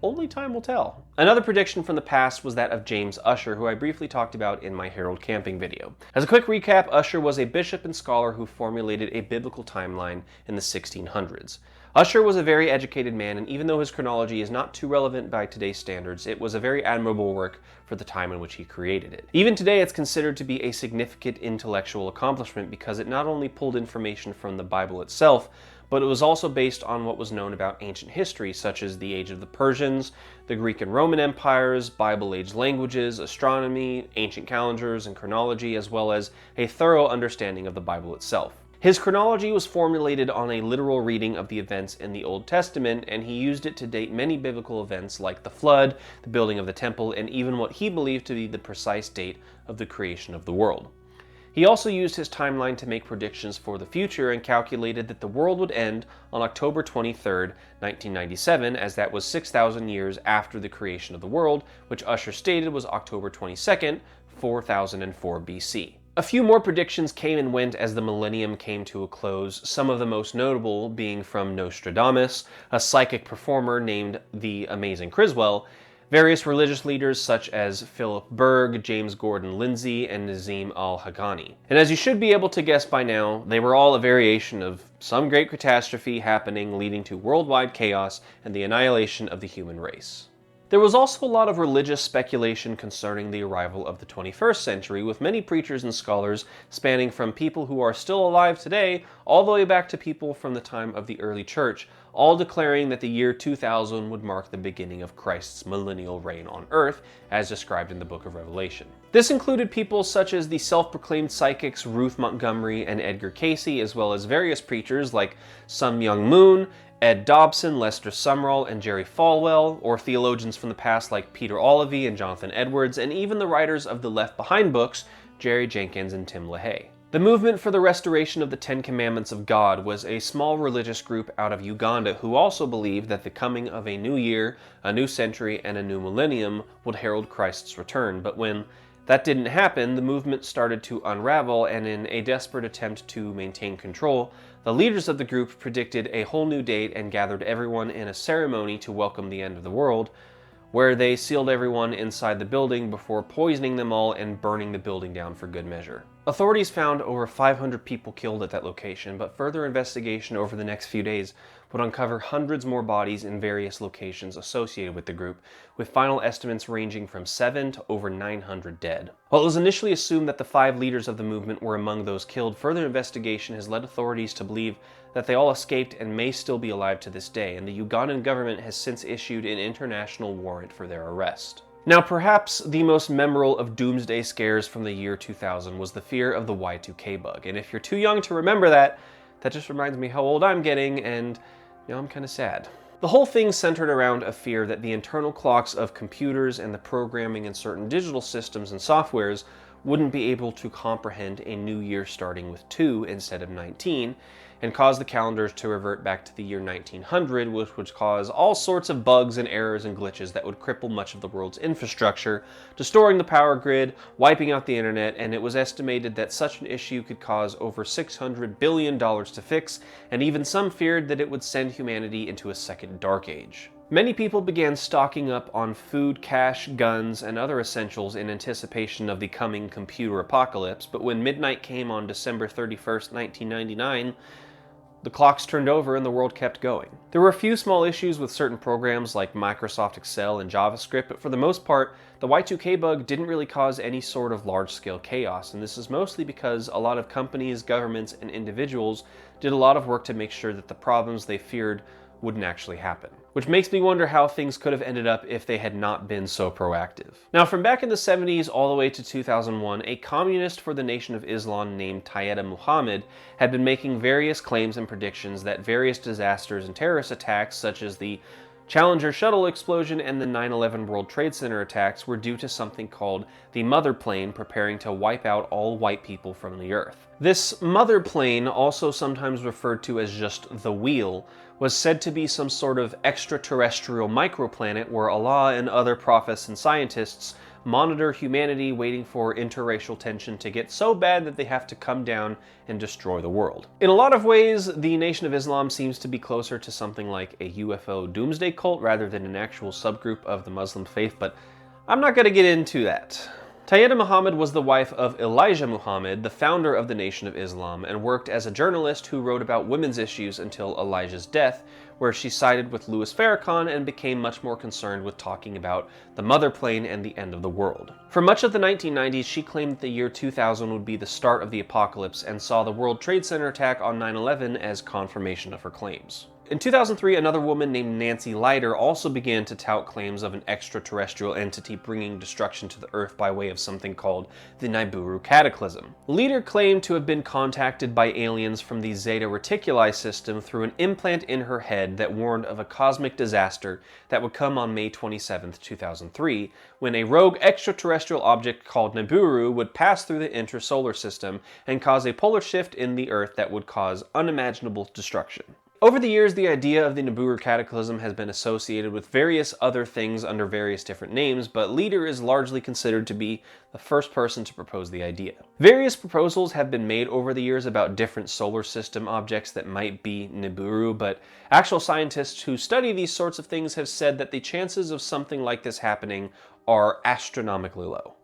only time will tell. Another prediction from the past was that of James Ussher, who I briefly talked about in my Harold Camping video. As a quick recap, Ussher was a bishop and scholar who formulated a biblical timeline in the 1600s. Ussher was a very educated man, and even though his chronology is not too relevant by today's standards, it was a very admirable work for the time in which he created it. Even today, it's considered to be a significant intellectual accomplishment because it not only pulled information from the Bible itself, but it was also based on what was known about ancient history, such as the age of the Persians, the Greek and Roman empires, Bible-age languages, astronomy, ancient calendars, and chronology, as well as a thorough understanding of the Bible itself. His chronology was formulated on a literal reading of the events in the Old Testament, and he used it to date many biblical events like the flood, the building of the temple, and even what he believed to be the precise date of the creation of the world. He also used his timeline to make predictions for the future and calculated that the world would end on October 23rd, 1997, as that was 6,000 years after the creation of the world, which Ussher stated was October 22nd, 4004 BC. A few more predictions came and went as the millennium came to a close, some of the most notable being from Nostradamus, a psychic performer named the Amazing Criswell, various religious leaders such as Philip Berg, James Gordon Lindsay, and Nazim al-Haqqani. And as you should be able to guess by now, they were all a variation of some great catastrophe happening, leading to worldwide chaos and the annihilation of the human race. There was also a lot of religious speculation concerning the arrival of the 21st century, with many preachers and scholars spanning from people who are still alive today all the way back to people from the time of the early church, all declaring that the year 2000 would mark the beginning of Christ's millennial reign on earth, as described in the book of Revelation. This included people such as the self-proclaimed psychics Ruth Montgomery and Edgar Casey, as well as various preachers like Sun Myung Moon, Ed Dobson, Lester Sumrall, and Jerry Falwell, or theologians from the past like Peter Olivey and Jonathan Edwards, and even the writers of the Left Behind books, Jerry Jenkins and Tim LaHaye. The movement for the restoration of the Ten Commandments of God was a small religious group out of Uganda who also believed that the coming of a new year, a new century, and a new millennium would herald Christ's return. But when that didn't happen, the movement started to unravel, and in a desperate attempt to maintain control, the leaders of the group predicted a whole new date and gathered everyone in a ceremony to welcome the end of the world, where they sealed everyone inside the building before poisoning them all and burning the building down for good measure. Authorities found over 500 people killed at that location, but further investigation over the next few days would uncover hundreds more bodies in various locations associated with the group, with final estimates ranging from 7 to over 900 dead. While it was initially assumed that the 5 leaders of the movement were among those killed, further investigation has led authorities to believe that they all escaped and may still be alive to this day, and the Ugandan government has since issued an international warrant for their arrest. Now, perhaps the most memorable of doomsday scares from the year 2000 was the fear of the Y2K bug, and if you're too young to remember that just reminds me how old I'm getting, and I'm kind of sad. The whole thing centered around a fear that the internal clocks of computers and the programming in certain digital systems and softwares wouldn't be able to comprehend a new year starting with 2 instead of 19, and cause the calendars to revert back to the year 1900, which would cause all sorts of bugs and errors and glitches that would cripple much of the world's infrastructure, distorting the power grid, wiping out the internet, and it was estimated that such an issue could cause over $600 billion to fix, and even some feared that it would send humanity into a second dark age. Many people began stocking up on food, cash, guns, and other essentials in anticipation of the coming computer apocalypse, but when midnight came on December 31st, 1999, the clocks turned over and the world kept going. There were a few small issues with certain programs like Microsoft Excel and JavaScript, but for the most part, the Y2K bug didn't really cause any sort of large-scale chaos, and this is mostly because a lot of companies, governments, and individuals did a lot of work to make sure that the problems they feared wouldn't actually happen. Which makes me wonder how things could have ended up if they had not been so proactive. Now, from back in the 70s all the way to 2001, a communist for the Nation of Islam named Thiota Muhammad had been making various claims and predictions that various disasters and terrorist attacks, such as the Challenger shuttle explosion and the 9/11 World Trade Center attacks, were due to something called the mother plane preparing to wipe out all white people from the earth. This mother plane, also sometimes referred to as just the wheel, was said to be some sort of extraterrestrial microplanet where Allah and other prophets and scientists monitor humanity, waiting for interracial tension to get so bad that they have to come down and destroy the world. In a lot of ways, the Nation of Islam seems to be closer to something like a UFO doomsday cult rather than an actual subgroup of the Muslim faith, but I'm not going to get into that. Thiota Muhammad was the wife of Elijah Muhammad, the founder of the Nation of Islam, and worked as a journalist who wrote about women's issues until Elijah's death, where she sided with Louis Farrakhan and became much more concerned with talking about the mother plane and the end of the world. For much of the 1990s, she claimed that the year 2000 would be the start of the apocalypse and saw the World Trade Center attack on 9/11 as confirmation of her claims. In 2003, another woman named Nancy Leiter also began to tout claims of an extraterrestrial entity bringing destruction to the Earth by way of something called the Niburu Cataclysm. Leiter claimed to have been contacted by aliens from the Zeta Reticuli system through an implant in her head that warned of a cosmic disaster that would come on May 27, 2003, when a rogue extraterrestrial object called Niburu would pass through the intersolar system and cause a polar shift in the Earth that would cause unimaginable destruction. Over the years, the idea of the Niburu Cataclysm has been associated with various other things under various different names, but Leiter is largely considered to be the first person to propose the idea. Various proposals have been made over the years about different solar system objects that might be Niburu, but actual scientists who study these sorts of things have said that the chances of something like this happening are astronomically low.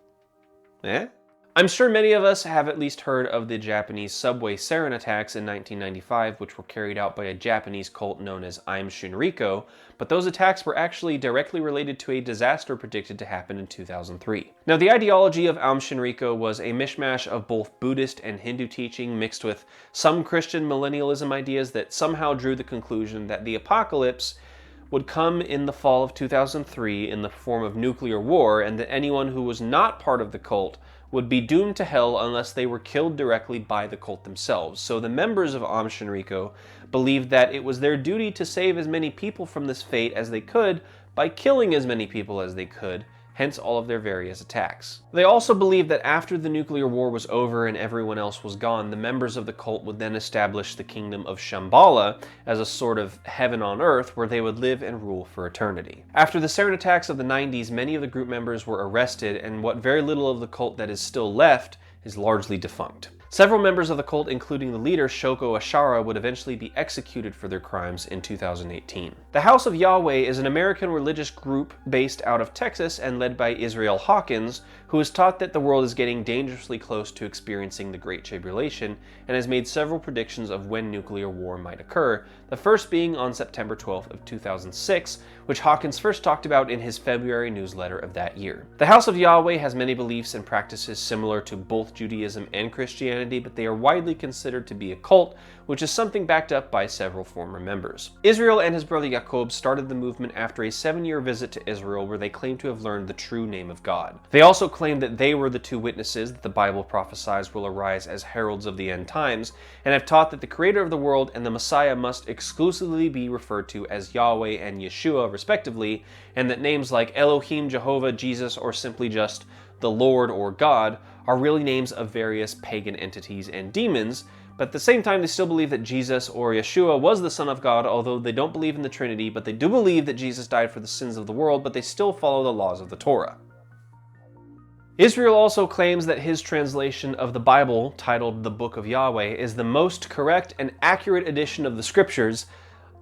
I'm sure many of us have at least heard of the Japanese subway sarin attacks in 1995, which were carried out by a Japanese cult known as Aum Shinrikyo, but those attacks were actually directly related to a disaster predicted to happen in 2003. Now, the ideology of Aum Shinrikyo was a mishmash of both Buddhist and Hindu teaching mixed with some Christian millennialism ideas that somehow drew the conclusion that the apocalypse would come in the fall of 2003 in the form of nuclear war, and that anyone who was not part of the cult would be doomed to hell unless they were killed directly by the cult themselves. So the members of Aum Shinrikyo believed that it was their duty to save as many people from this fate as they could by killing as many people as they could, hence all of their various attacks. They also believed that after the nuclear war was over and everyone else was gone, the members of the cult would then establish the kingdom of Shambhala as a sort of heaven on earth where they would live and rule for eternity. After the sarin attacks of the 90s, many of the group members were arrested, and what very little of the cult that is still left is largely defunct. Several members of the cult, including the leader Shoko Ashara, would eventually be executed for their crimes in 2018. The House of Yahweh is an American religious group based out of Texas and led by Israel Hawkins, who has taught that the world is getting dangerously close to experiencing the Great Tribulation and has made several predictions of when nuclear war might occur, the first being on September 12th of 2006, which Hawkins first talked about in his February newsletter of that year. The House of Yahweh has many beliefs and practices similar to both Judaism and Christianity, but they are widely considered to be a cult, which is something backed up by several former members. Israel and his brother Jacob started the movement after a 7-year visit to Israel where they claimed to have learned the true name of God. They also claimed that they were the two witnesses that the Bible prophesies will arise as heralds of the end times, and have taught that the creator of the world and the Messiah must exclusively be referred to as Yahweh and Yeshua respectively, and that names like Elohim, Jehovah, Jesus, or simply just the Lord or God are really names of various pagan entities and demons, but at the same time they still believe that Jesus or Yeshua was the Son of God, although they don't believe in the Trinity, but they do believe that Jesus died for the sins of the world, but they still follow the laws of the Torah. Israel also claims that his translation of the Bible, titled the Book of Yahweh, is the most correct and accurate edition of the scriptures,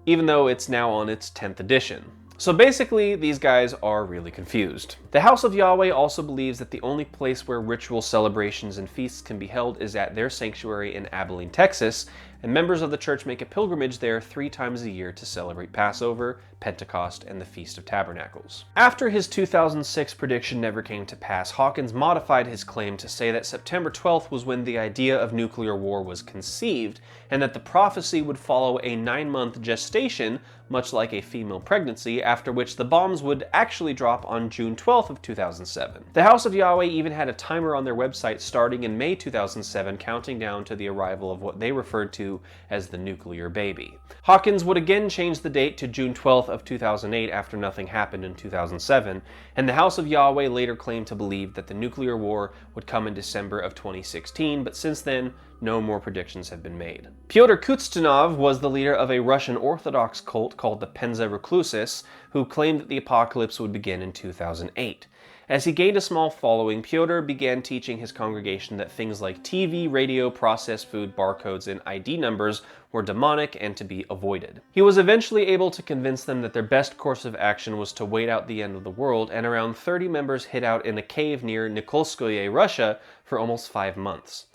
even though it's now on its 10th edition. So basically, these guys are really confused. The House of Yahweh also believes that the only place where ritual celebrations and feasts can be held is at their sanctuary in Abilene, Texas, and members of the church make a pilgrimage there 3 times a year to celebrate Passover, Pentecost, and the Feast of Tabernacles. After his 2006 prediction never came to pass, Hawkins modified his claim to say that September 12th was when the idea of nuclear war was conceived, and that the prophecy would follow a 9-month gestation, much like a female pregnancy, after which the bombs would actually drop on June 12th of 2007. The House of Yahweh even had a timer on their website starting in May 2007, counting down to the arrival of what they referred to as the nuclear baby. Hawkins would again change the date to June 12th of 2008 after nothing happened in 2007, and the House of Yahweh later claimed to believe that the nuclear war would come in December of 2016, but since then, no more predictions have been made. Pyotr Kutstunov was the leader of a Russian Orthodox cult called the Penza Reclusis, who claimed that the apocalypse would begin in 2008. As he gained a small following, Pyotr began teaching his congregation that things like TV, radio, processed food, barcodes, and ID numbers were demonic and to be avoided. He was eventually able to convince them that their best course of action was to wait out the end of the world, and around 30 members hid out in a cave near Nikolskoye, Russia, for almost 5 months.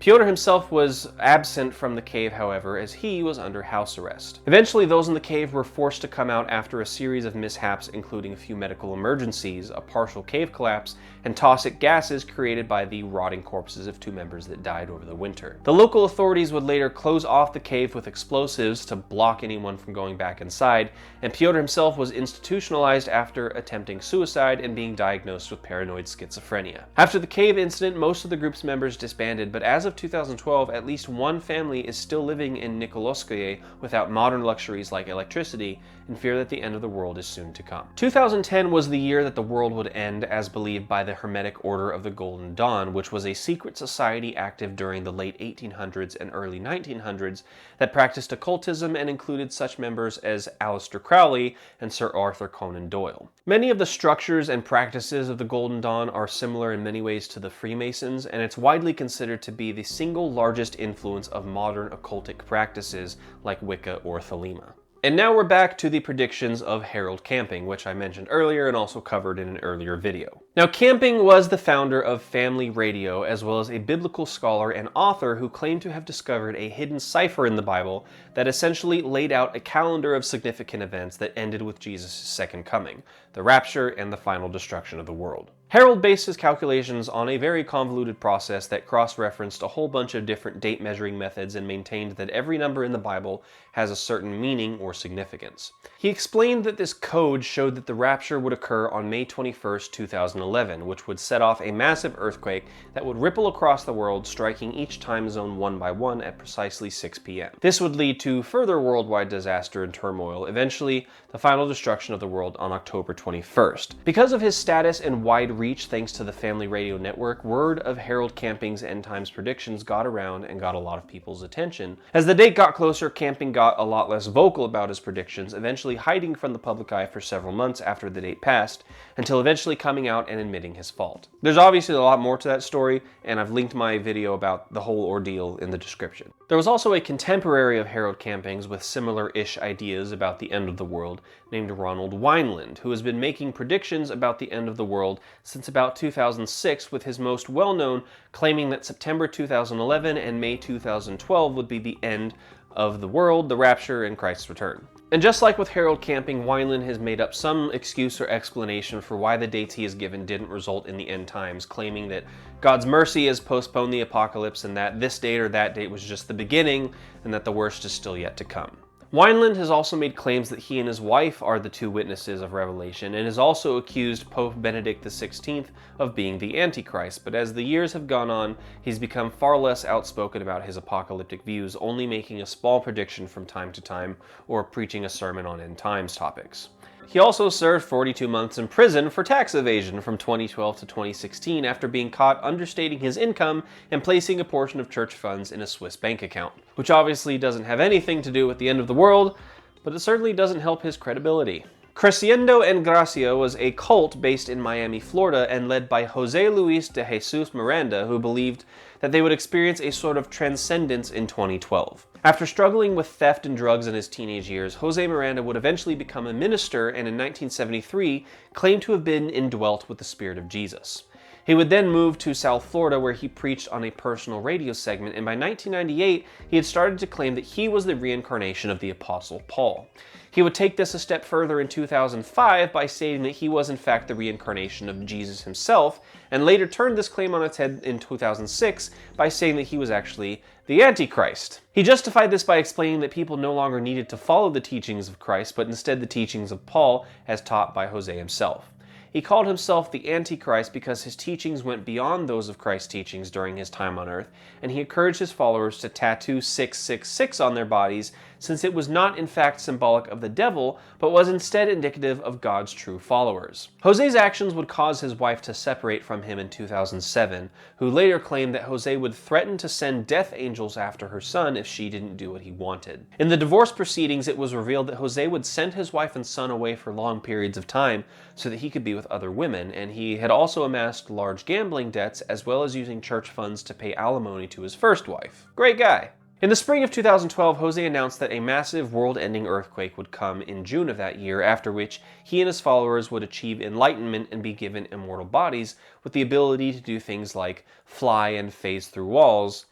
Pyotr himself was absent from the cave, however, as he was under house arrest. Eventually, those in the cave were forced to come out after a series of mishaps, including a few medical emergencies, a partial cave collapse, and toxic gases created by the rotting corpses of 2 members that died over the winter. The local authorities would later close off the cave with explosives to block anyone from going back inside, and Pyotr himself was institutionalized after attempting suicide and being diagnosed with paranoid schizophrenia. After the cave incident, most of the group's members disbanded, but as of 2012, at least one family is still living in Nikolskoye without modern luxuries like electricity, in fear that the end of the world is soon to come. 2010 was the year that the world would end, as believed by the Hermetic Order of the Golden Dawn, which was a secret society active during the late 1800s and early 1900s that practiced occultism and included such members as Aleister Crowley and Sir Arthur Conan Doyle. Many of the structures and practices of the Golden Dawn are similar in many ways to the Freemasons, and it's widely considered to be the single largest influence of modern occultic practices like Wicca or Thelema. And now we're back to the predictions of Harold Camping, which I mentioned earlier and also covered in an earlier video. Now, Camping was the founder of Family Radio, as well as a biblical scholar and author who claimed to have discovered a hidden cipher in the Bible that essentially laid out a calendar of significant events that ended with Jesus' second coming, the rapture and the final destruction of the world. Harold based his calculations on a very convoluted process that cross-referenced a whole bunch of different date measuring methods and maintained that every number in the Bible has a certain meaning or significance. He explained that this code showed that the rapture would occur on May 21st, 2011, which would set off a massive earthquake that would ripple across the world, striking each time zone one by one at precisely 6 p.m. This would lead to further worldwide disaster and turmoil, eventually the final destruction of the world on October 21st. Because of his status and wide reach thanks to the Family Radio Network, word of Harold Camping's end times predictions got around and got a lot of people's attention. As the date got closer, Camping got a lot less vocal about his predictions, eventually hiding from the public eye for several months after the date passed, until eventually coming out and admitting his fault. There's obviously a lot more to that story, and I've linked my video about the whole ordeal in the description. There was also a contemporary of Harold Camping's with similar-ish ideas about the end of the world, named Ronald Weinland, who has been making predictions about the end of the world since about 2006, with his most well-known claiming that September 2011 and May 2012 would be the end of the world, the rapture, and Christ's return. And just like with Harold Camping, Weinland has made up some excuse or explanation for why the dates he has given didn't result in the end times, claiming that God's mercy has postponed the apocalypse and that this date or that date was just the beginning and that the worst is still yet to come. Weinland has also made claims that he and his wife are the 2 witnesses of Revelation, and has also accused Pope Benedict XVI of being the Antichrist, but as the years have gone on, he's become far less outspoken about his apocalyptic views, only making a small prediction from time to time, or preaching a sermon on end times topics. He also served 42 months in prison for tax evasion from 2012 to 2016 after being caught understating his income and placing a portion of church funds in a Swiss bank account, which obviously doesn't have anything to do with the end of the world, but it certainly doesn't help his credibility. Creciendo en Gracia was a cult based in Miami, Florida, and led by José Luis de Jesus Miranda, who believed that they would experience a sort of transcendence in 2012. After struggling with theft and drugs in his teenage years, José Miranda would eventually become a minister and in 1973 claimed to have been indwelt with the Spirit of Jesus. He would then move to South Florida, where he preached on a personal radio segment, and by 1998, he had started to claim that he was the reincarnation of the Apostle Paul. He would take this a step further in 2005 by stating that he was in fact the reincarnation of Jesus himself, and later turned this claim on its head in 2006 by saying that he was actually the Antichrist. He justified this by explaining that people no longer needed to follow the teachings of Christ, but instead the teachings of Paul as taught by Jose himself. He called himself the Antichrist because his teachings went beyond those of Christ's teachings during his time on earth, and he encouraged his followers to tattoo 666 on their bodies, since it was not in fact symbolic of the devil, but was instead indicative of God's true followers. Jose's actions would cause his wife to separate from him in 2007, who later claimed that Jose would threaten to send death angels after her son if she didn't do what he wanted. In the divorce proceedings, it was revealed that Jose would send his wife and son away for long periods of time so that he could be with other women, and he had also amassed large gambling debts as well as using church funds to pay alimony to his first wife. Great guy. In the spring of 2012, Jose announced that a massive world-ending earthquake would come in June of that year, after which he and his followers would achieve enlightenment and be given immortal bodies with the ability to do things like fly and phase through walls,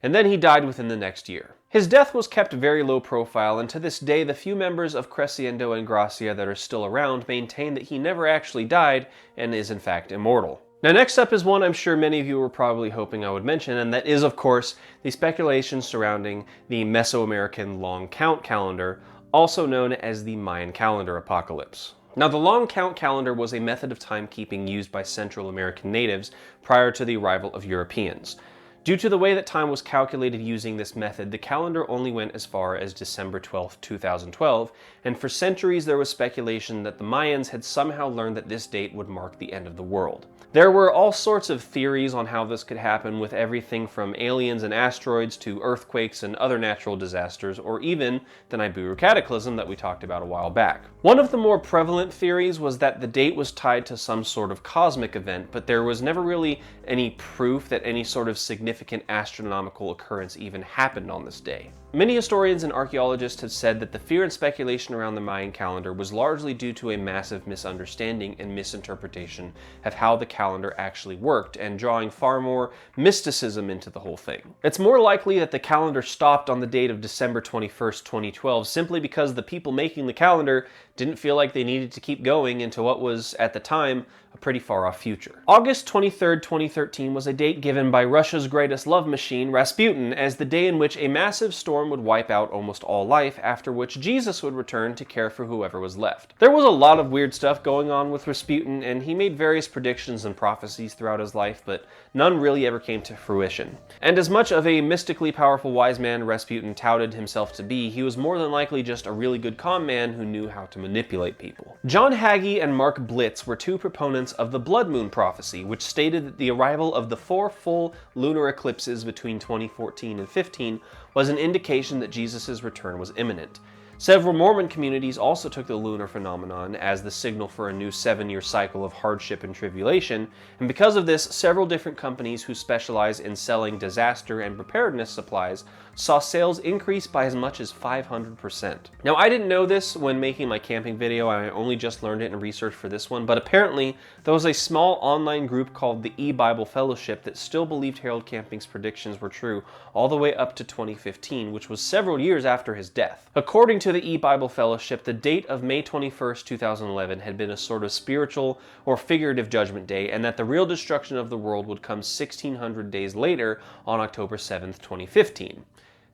and then he died within the next year. His death was kept very low profile, and to this day the few members of Crescendo and Gracia that are still around maintain that he never actually died and is in fact immortal. Now next up is one I'm sure many of you were probably hoping I would mention, and that is of course the speculation surrounding the Mesoamerican long count calendar, also known as the Mayan Calendar apocalypse. Now the long count calendar was a method of timekeeping used by Central American natives prior to the arrival of Europeans. Due to the way that time was calculated using this method, the calendar only went as far as December 12, 2012, and for centuries there was speculation that the Mayans had somehow learned that this date would mark the end of the world. There were all sorts of theories on how this could happen, with everything from aliens and asteroids to earthquakes and other natural disasters, or even the Niburu Cataclysm that we talked about a while back. One of the more prevalent theories was that the date was tied to some sort of cosmic event, but there was never really any proof that any sort of significant astronomical occurrence even happened on this day. Many historians and archaeologists have said that the fear and speculation around the Mayan calendar was largely due to a massive misunderstanding and misinterpretation of how the calendar actually worked, and drawing far more mysticism into the whole thing. It's more likely that the calendar stopped on the date of December 21st, 2012, simply because the people making the calendar didn't feel like they needed to keep going into what was, at the time, a pretty far-off future. August 23rd, 2013 was a date given by Russia's greatest love machine, Rasputin, as the day in which a massive storm would wipe out almost all life, after which Jesus would return to care for whoever was left. There was a lot of weird stuff going on with Rasputin, and he made various predictions and prophecies throughout his life, but none really ever came to fruition. And as much of a mystically powerful wise man Rasputin touted himself to be, he was more than likely just a really good con man who knew how to manipulate people. John Hagee and Mark Blitz were two proponents of the blood moon prophecy, which stated that the arrival of the 4 full lunar eclipses between 2014 and 15 was an indication that Jesus' return was imminent. Several Mormon communities also took the lunar phenomenon as the signal for a new 7-year cycle of hardship and tribulation, and because of this, several different companies who specialize in selling disaster and preparedness supplies saw sales increase by as much as 500%. Now, I didn't know this when making my camping video, I only just learned it in research for this one, but apparently there was a small online group called the E-Bible Fellowship that still believed Harold Camping's predictions were true all the way up to 2015, which was several years after his death. According to the E-Bible Fellowship, the date of May 21st, 2011 had been a sort of spiritual or figurative judgment day, and that the real destruction of the world would come 1600 days later on October 7th, 2015.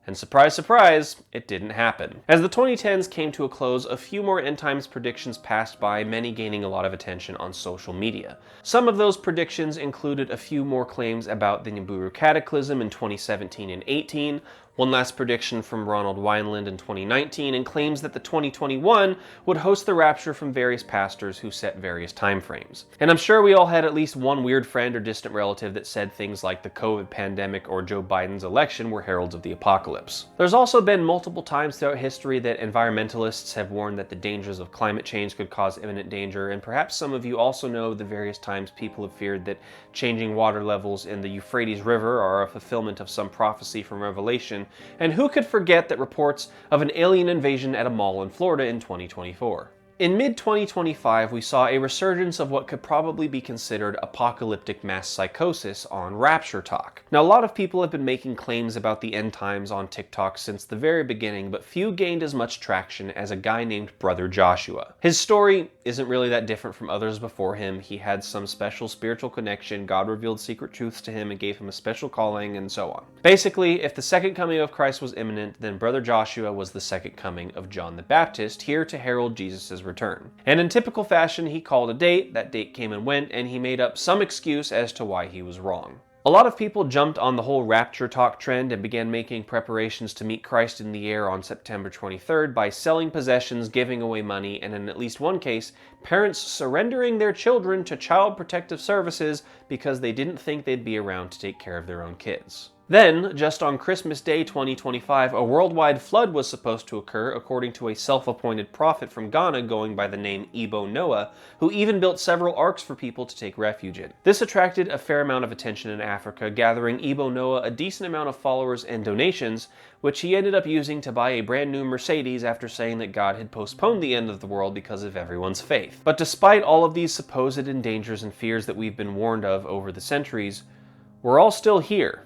And surprise, surprise, it didn't happen. As the 2010s came to a close, a few more end times predictions passed by, many gaining a lot of attention on social media. Some of those predictions included a few more claims about the Niburu Cataclysm in 2017 and 18, one last prediction from Ronald Weinland in 2019, and claims that the 2021 would host the rapture from various pastors who set various time frames. And I'm sure we all had at least one weird friend or distant relative that said things like the COVID pandemic or Joe Biden's election were heralds of the apocalypse. There's also been multiple times throughout history that environmentalists have warned that the dangers of climate change could cause imminent danger, and perhaps some of you also know the various times people have feared that changing water levels in the Euphrates River are a fulfillment of some prophecy from Revelation. And who could forget that reports of an alien invasion at a mall in Florida in 2024? In mid-2025, we saw a resurgence of what could probably be considered apocalyptic mass psychosis on Rapture Tok. Now, a lot of people have been making claims about the end times on TikTok since the very beginning, but few gained as much traction as a guy named Brother Joshua. His story isn't really that different from others before him. He had some special spiritual connection, God revealed secret truths to him and gave him a special calling, and so on. Basically, if the second coming of Christ was imminent, then Brother Joshua was the second coming of John the Baptist, here to herald Jesus' return. And in typical fashion, he called a date, that date came and went, and he made up some excuse as to why he was wrong. A lot of people jumped on the whole Rapture Tok trend and began making preparations to meet Christ in the air on September 23rd by selling possessions, giving away money, and in at least one case, parents surrendering their children to Child Protective Services because they didn't think they'd be around to take care of their own kids. Then, just on Christmas Day 2025, a worldwide flood was supposed to occur according to a self-appointed prophet from Ghana going by the name Ebo Noah, who even built several arks for people to take refuge in. This attracted a fair amount of attention in Africa, gathering Ebo Noah a decent amount of followers and donations, which he ended up using to buy a brand new Mercedes after saying that God had postponed the end of the world because of everyone's faith. But despite all of these supposed dangers and fears that we've been warned of over the centuries, we're all still here.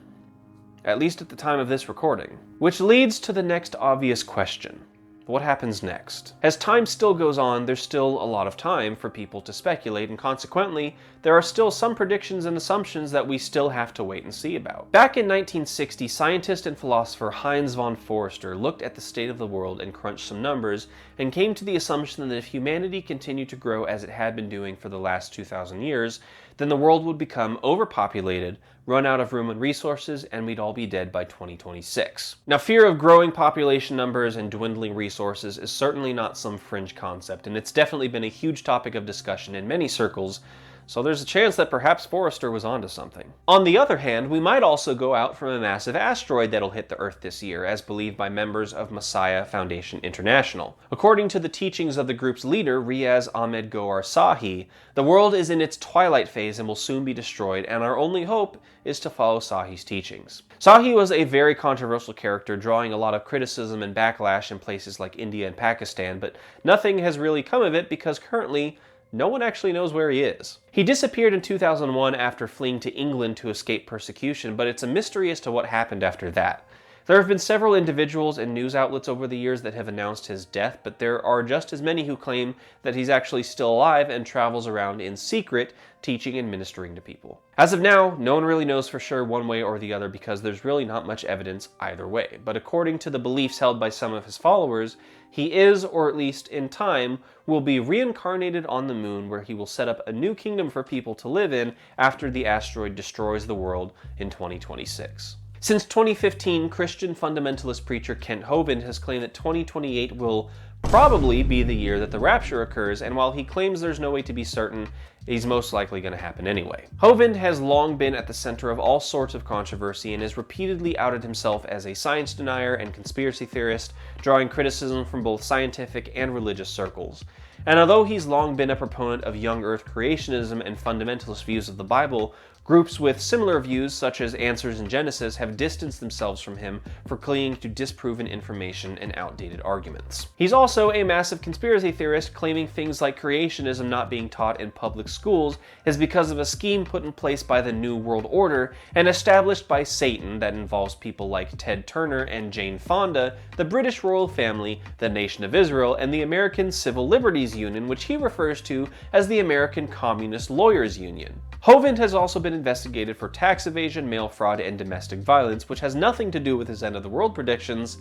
At least at the time of this recording. Which leads to the next obvious question. What happens next? As time still goes on, there's still a lot of time for people to speculate, and consequently, there are still some predictions and assumptions that we still have to wait and see about. Back in 1960, scientist and philosopher Heinz von Foerster looked at the state of the world and crunched some numbers, and came to the assumption that if humanity continued to grow as it had been doing for the last 2,000 years, then the world would become overpopulated, run out of room and resources, and we'd all be dead by 2026. Now, fear of growing population numbers and dwindling resources is certainly not some fringe concept, and it's definitely been a huge topic of discussion in many circles, so there's a chance that perhaps Forrester was onto something. On the other hand, we might also go out from a massive asteroid that'll hit the Earth this year, as believed by members of Messiah Foundation International. According to the teachings of the group's leader, Riaz Ahmed Gohar Sahi, the world is in its twilight phase and will soon be destroyed, and our only hope is to follow Sahi's teachings. Sahi was a very controversial character, drawing a lot of criticism and backlash in places like India and Pakistan, but nothing has really come of it because currently, no one actually knows where he is. He disappeared in 2001 after fleeing to England to escape persecution, but it's a mystery as to what happened after that. There have been several individuals and news outlets over the years that have announced his death, but there are just as many who claim that he's actually still alive and travels around in secret, teaching and ministering to people. As of now, no one really knows for sure one way or the other because there's really not much evidence either way. But according to the beliefs held by some of his followers, he is, or at least in time, will be reincarnated on the moon where he will set up a new kingdom for people to live in after the asteroid destroys the world in 2026. Since 2015, Christian fundamentalist preacher Kent Hovind has claimed that 2028 will probably be the year that the rapture occurs, and while he claims there's no way to be certain, he's most likely going to happen anyway. Hovind has long been at the center of all sorts of controversy and has repeatedly outed himself as a science denier and conspiracy theorist, drawing criticism from both scientific and religious circles. And although he's long been a proponent of young earth creationism and fundamentalist views of the Bible, groups with similar views, such as Answers in Genesis, have distanced themselves from him for clinging to disproven information and outdated arguments. He's also a massive conspiracy theorist, claiming things like creationism not being taught in public schools is because of a scheme put in place by the New World Order and established by Satan that involves people like Ted Turner and Jane Fonda, the British royal family, the Nation of Israel, and the American Civil Liberties Union, which he refers to as the American Communist Lawyers Union. Hovind has also been investigated for tax evasion, mail fraud, and domestic violence, which has nothing to do with his end-of-the-world predictions,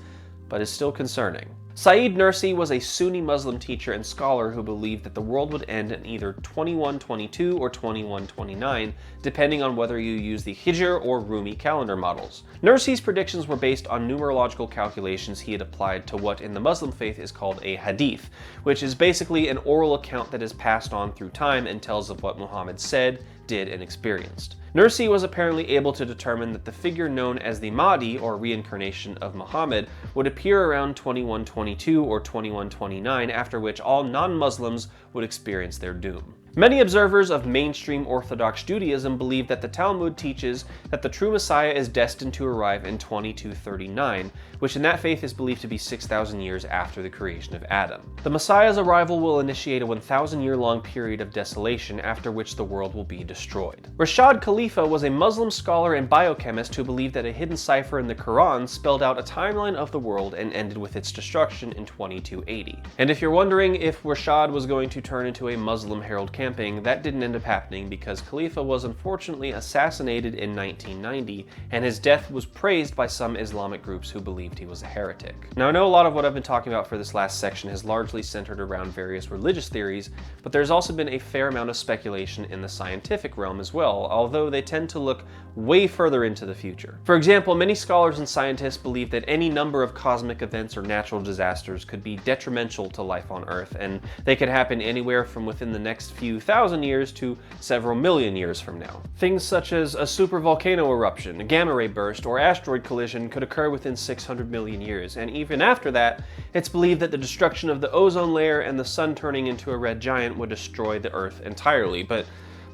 but is still concerning. Saeed Nursi was a Sunni Muslim teacher and scholar who believed that the world would end in either 2122 or 2129, depending on whether you use the Hijr or Rumi calendar models. Nursi's predictions were based on numerological calculations he had applied to what in the Muslim faith is called a hadith, which is basically an oral account that is passed on through time and tells of what Muhammad said, did, and experienced. Nursi was apparently able to determine that the figure known as the Mahdi, or reincarnation of Muhammad, would appear around 2122 or 2129, after which all non-Muslims would experience their doom. Many observers of mainstream Orthodox Judaism believe that the Talmud teaches that the true Messiah is destined to arrive in 2239, which in that faith is believed to be 6,000 years after the creation of Adam. The Messiah's arrival will initiate a 1,000-year-long period of desolation, after which the world will be destroyed. Rashad Khalifa was a Muslim scholar and biochemist who believed that a hidden cipher in the Quran spelled out a timeline of the world and ended with its destruction in 2280. And if you're wondering if Rashad was going to turn into a Muslim Harold Camping, that didn't end up happening because Khalifa was unfortunately assassinated in 1990, and his death was praised by some Islamic groups who believed he was a heretic. Now, I know a lot of what I've been talking about for this last section has largely centered around various religious theories, but there's also been a fair amount of speculation in the scientific realm as well, although they tend to look way further into the future. For example, many scholars and scientists believe that any number of cosmic events or natural disasters could be detrimental to life on Earth, and they could happen anywhere from within the next few thousand years to several million years from now. Things such as a supervolcano eruption, a gamma ray burst, or asteroid collision could occur within 600 million years, and even after that, it's believed that the destruction of the ozone layer and the sun turning into a red giant would destroy the Earth entirely, but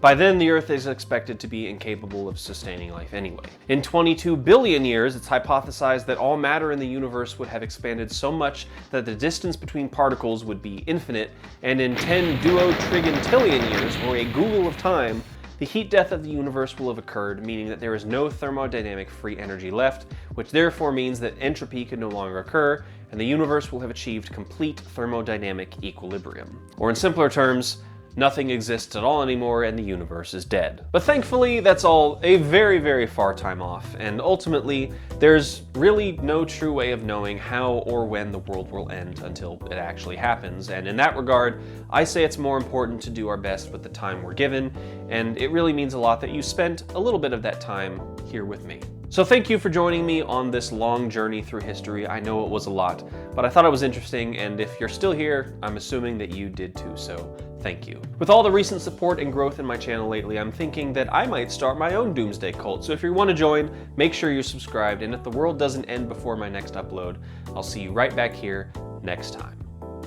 by then, the Earth is expected to be incapable of sustaining life anyway. In 22 billion years, it's hypothesized that all matter in the universe would have expanded so much that the distance between particles would be infinite, and in 10 duotrigontillion years, or a Google of time, the heat death of the universe will have occurred, meaning that there is no thermodynamic free energy left, which therefore means that entropy could no longer occur, and the universe will have achieved complete thermodynamic equilibrium. Or in simpler terms, nothing exists at all anymore and the universe is dead. But thankfully, that's all a very, very far time off, and ultimately, there's really no true way of knowing how or when the world will end until it actually happens, and in that regard, I say it's more important to do our best with the time we're given, and it really means a lot that you spent a little bit of that time here with me. So thank you for joining me on this long journey through history. I know it was a lot, but I thought it was interesting, and if you're still here, I'm assuming that you did too, so thank you. With all the recent support and growth in my channel lately, I'm thinking that I might start my own Doomsday cult, so if you want to join, make sure you're subscribed, and if the world doesn't end before my next upload, I'll see you right back here next time.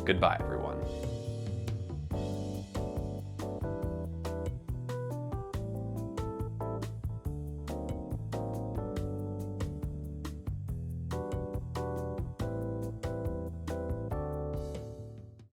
Goodbye, everyone.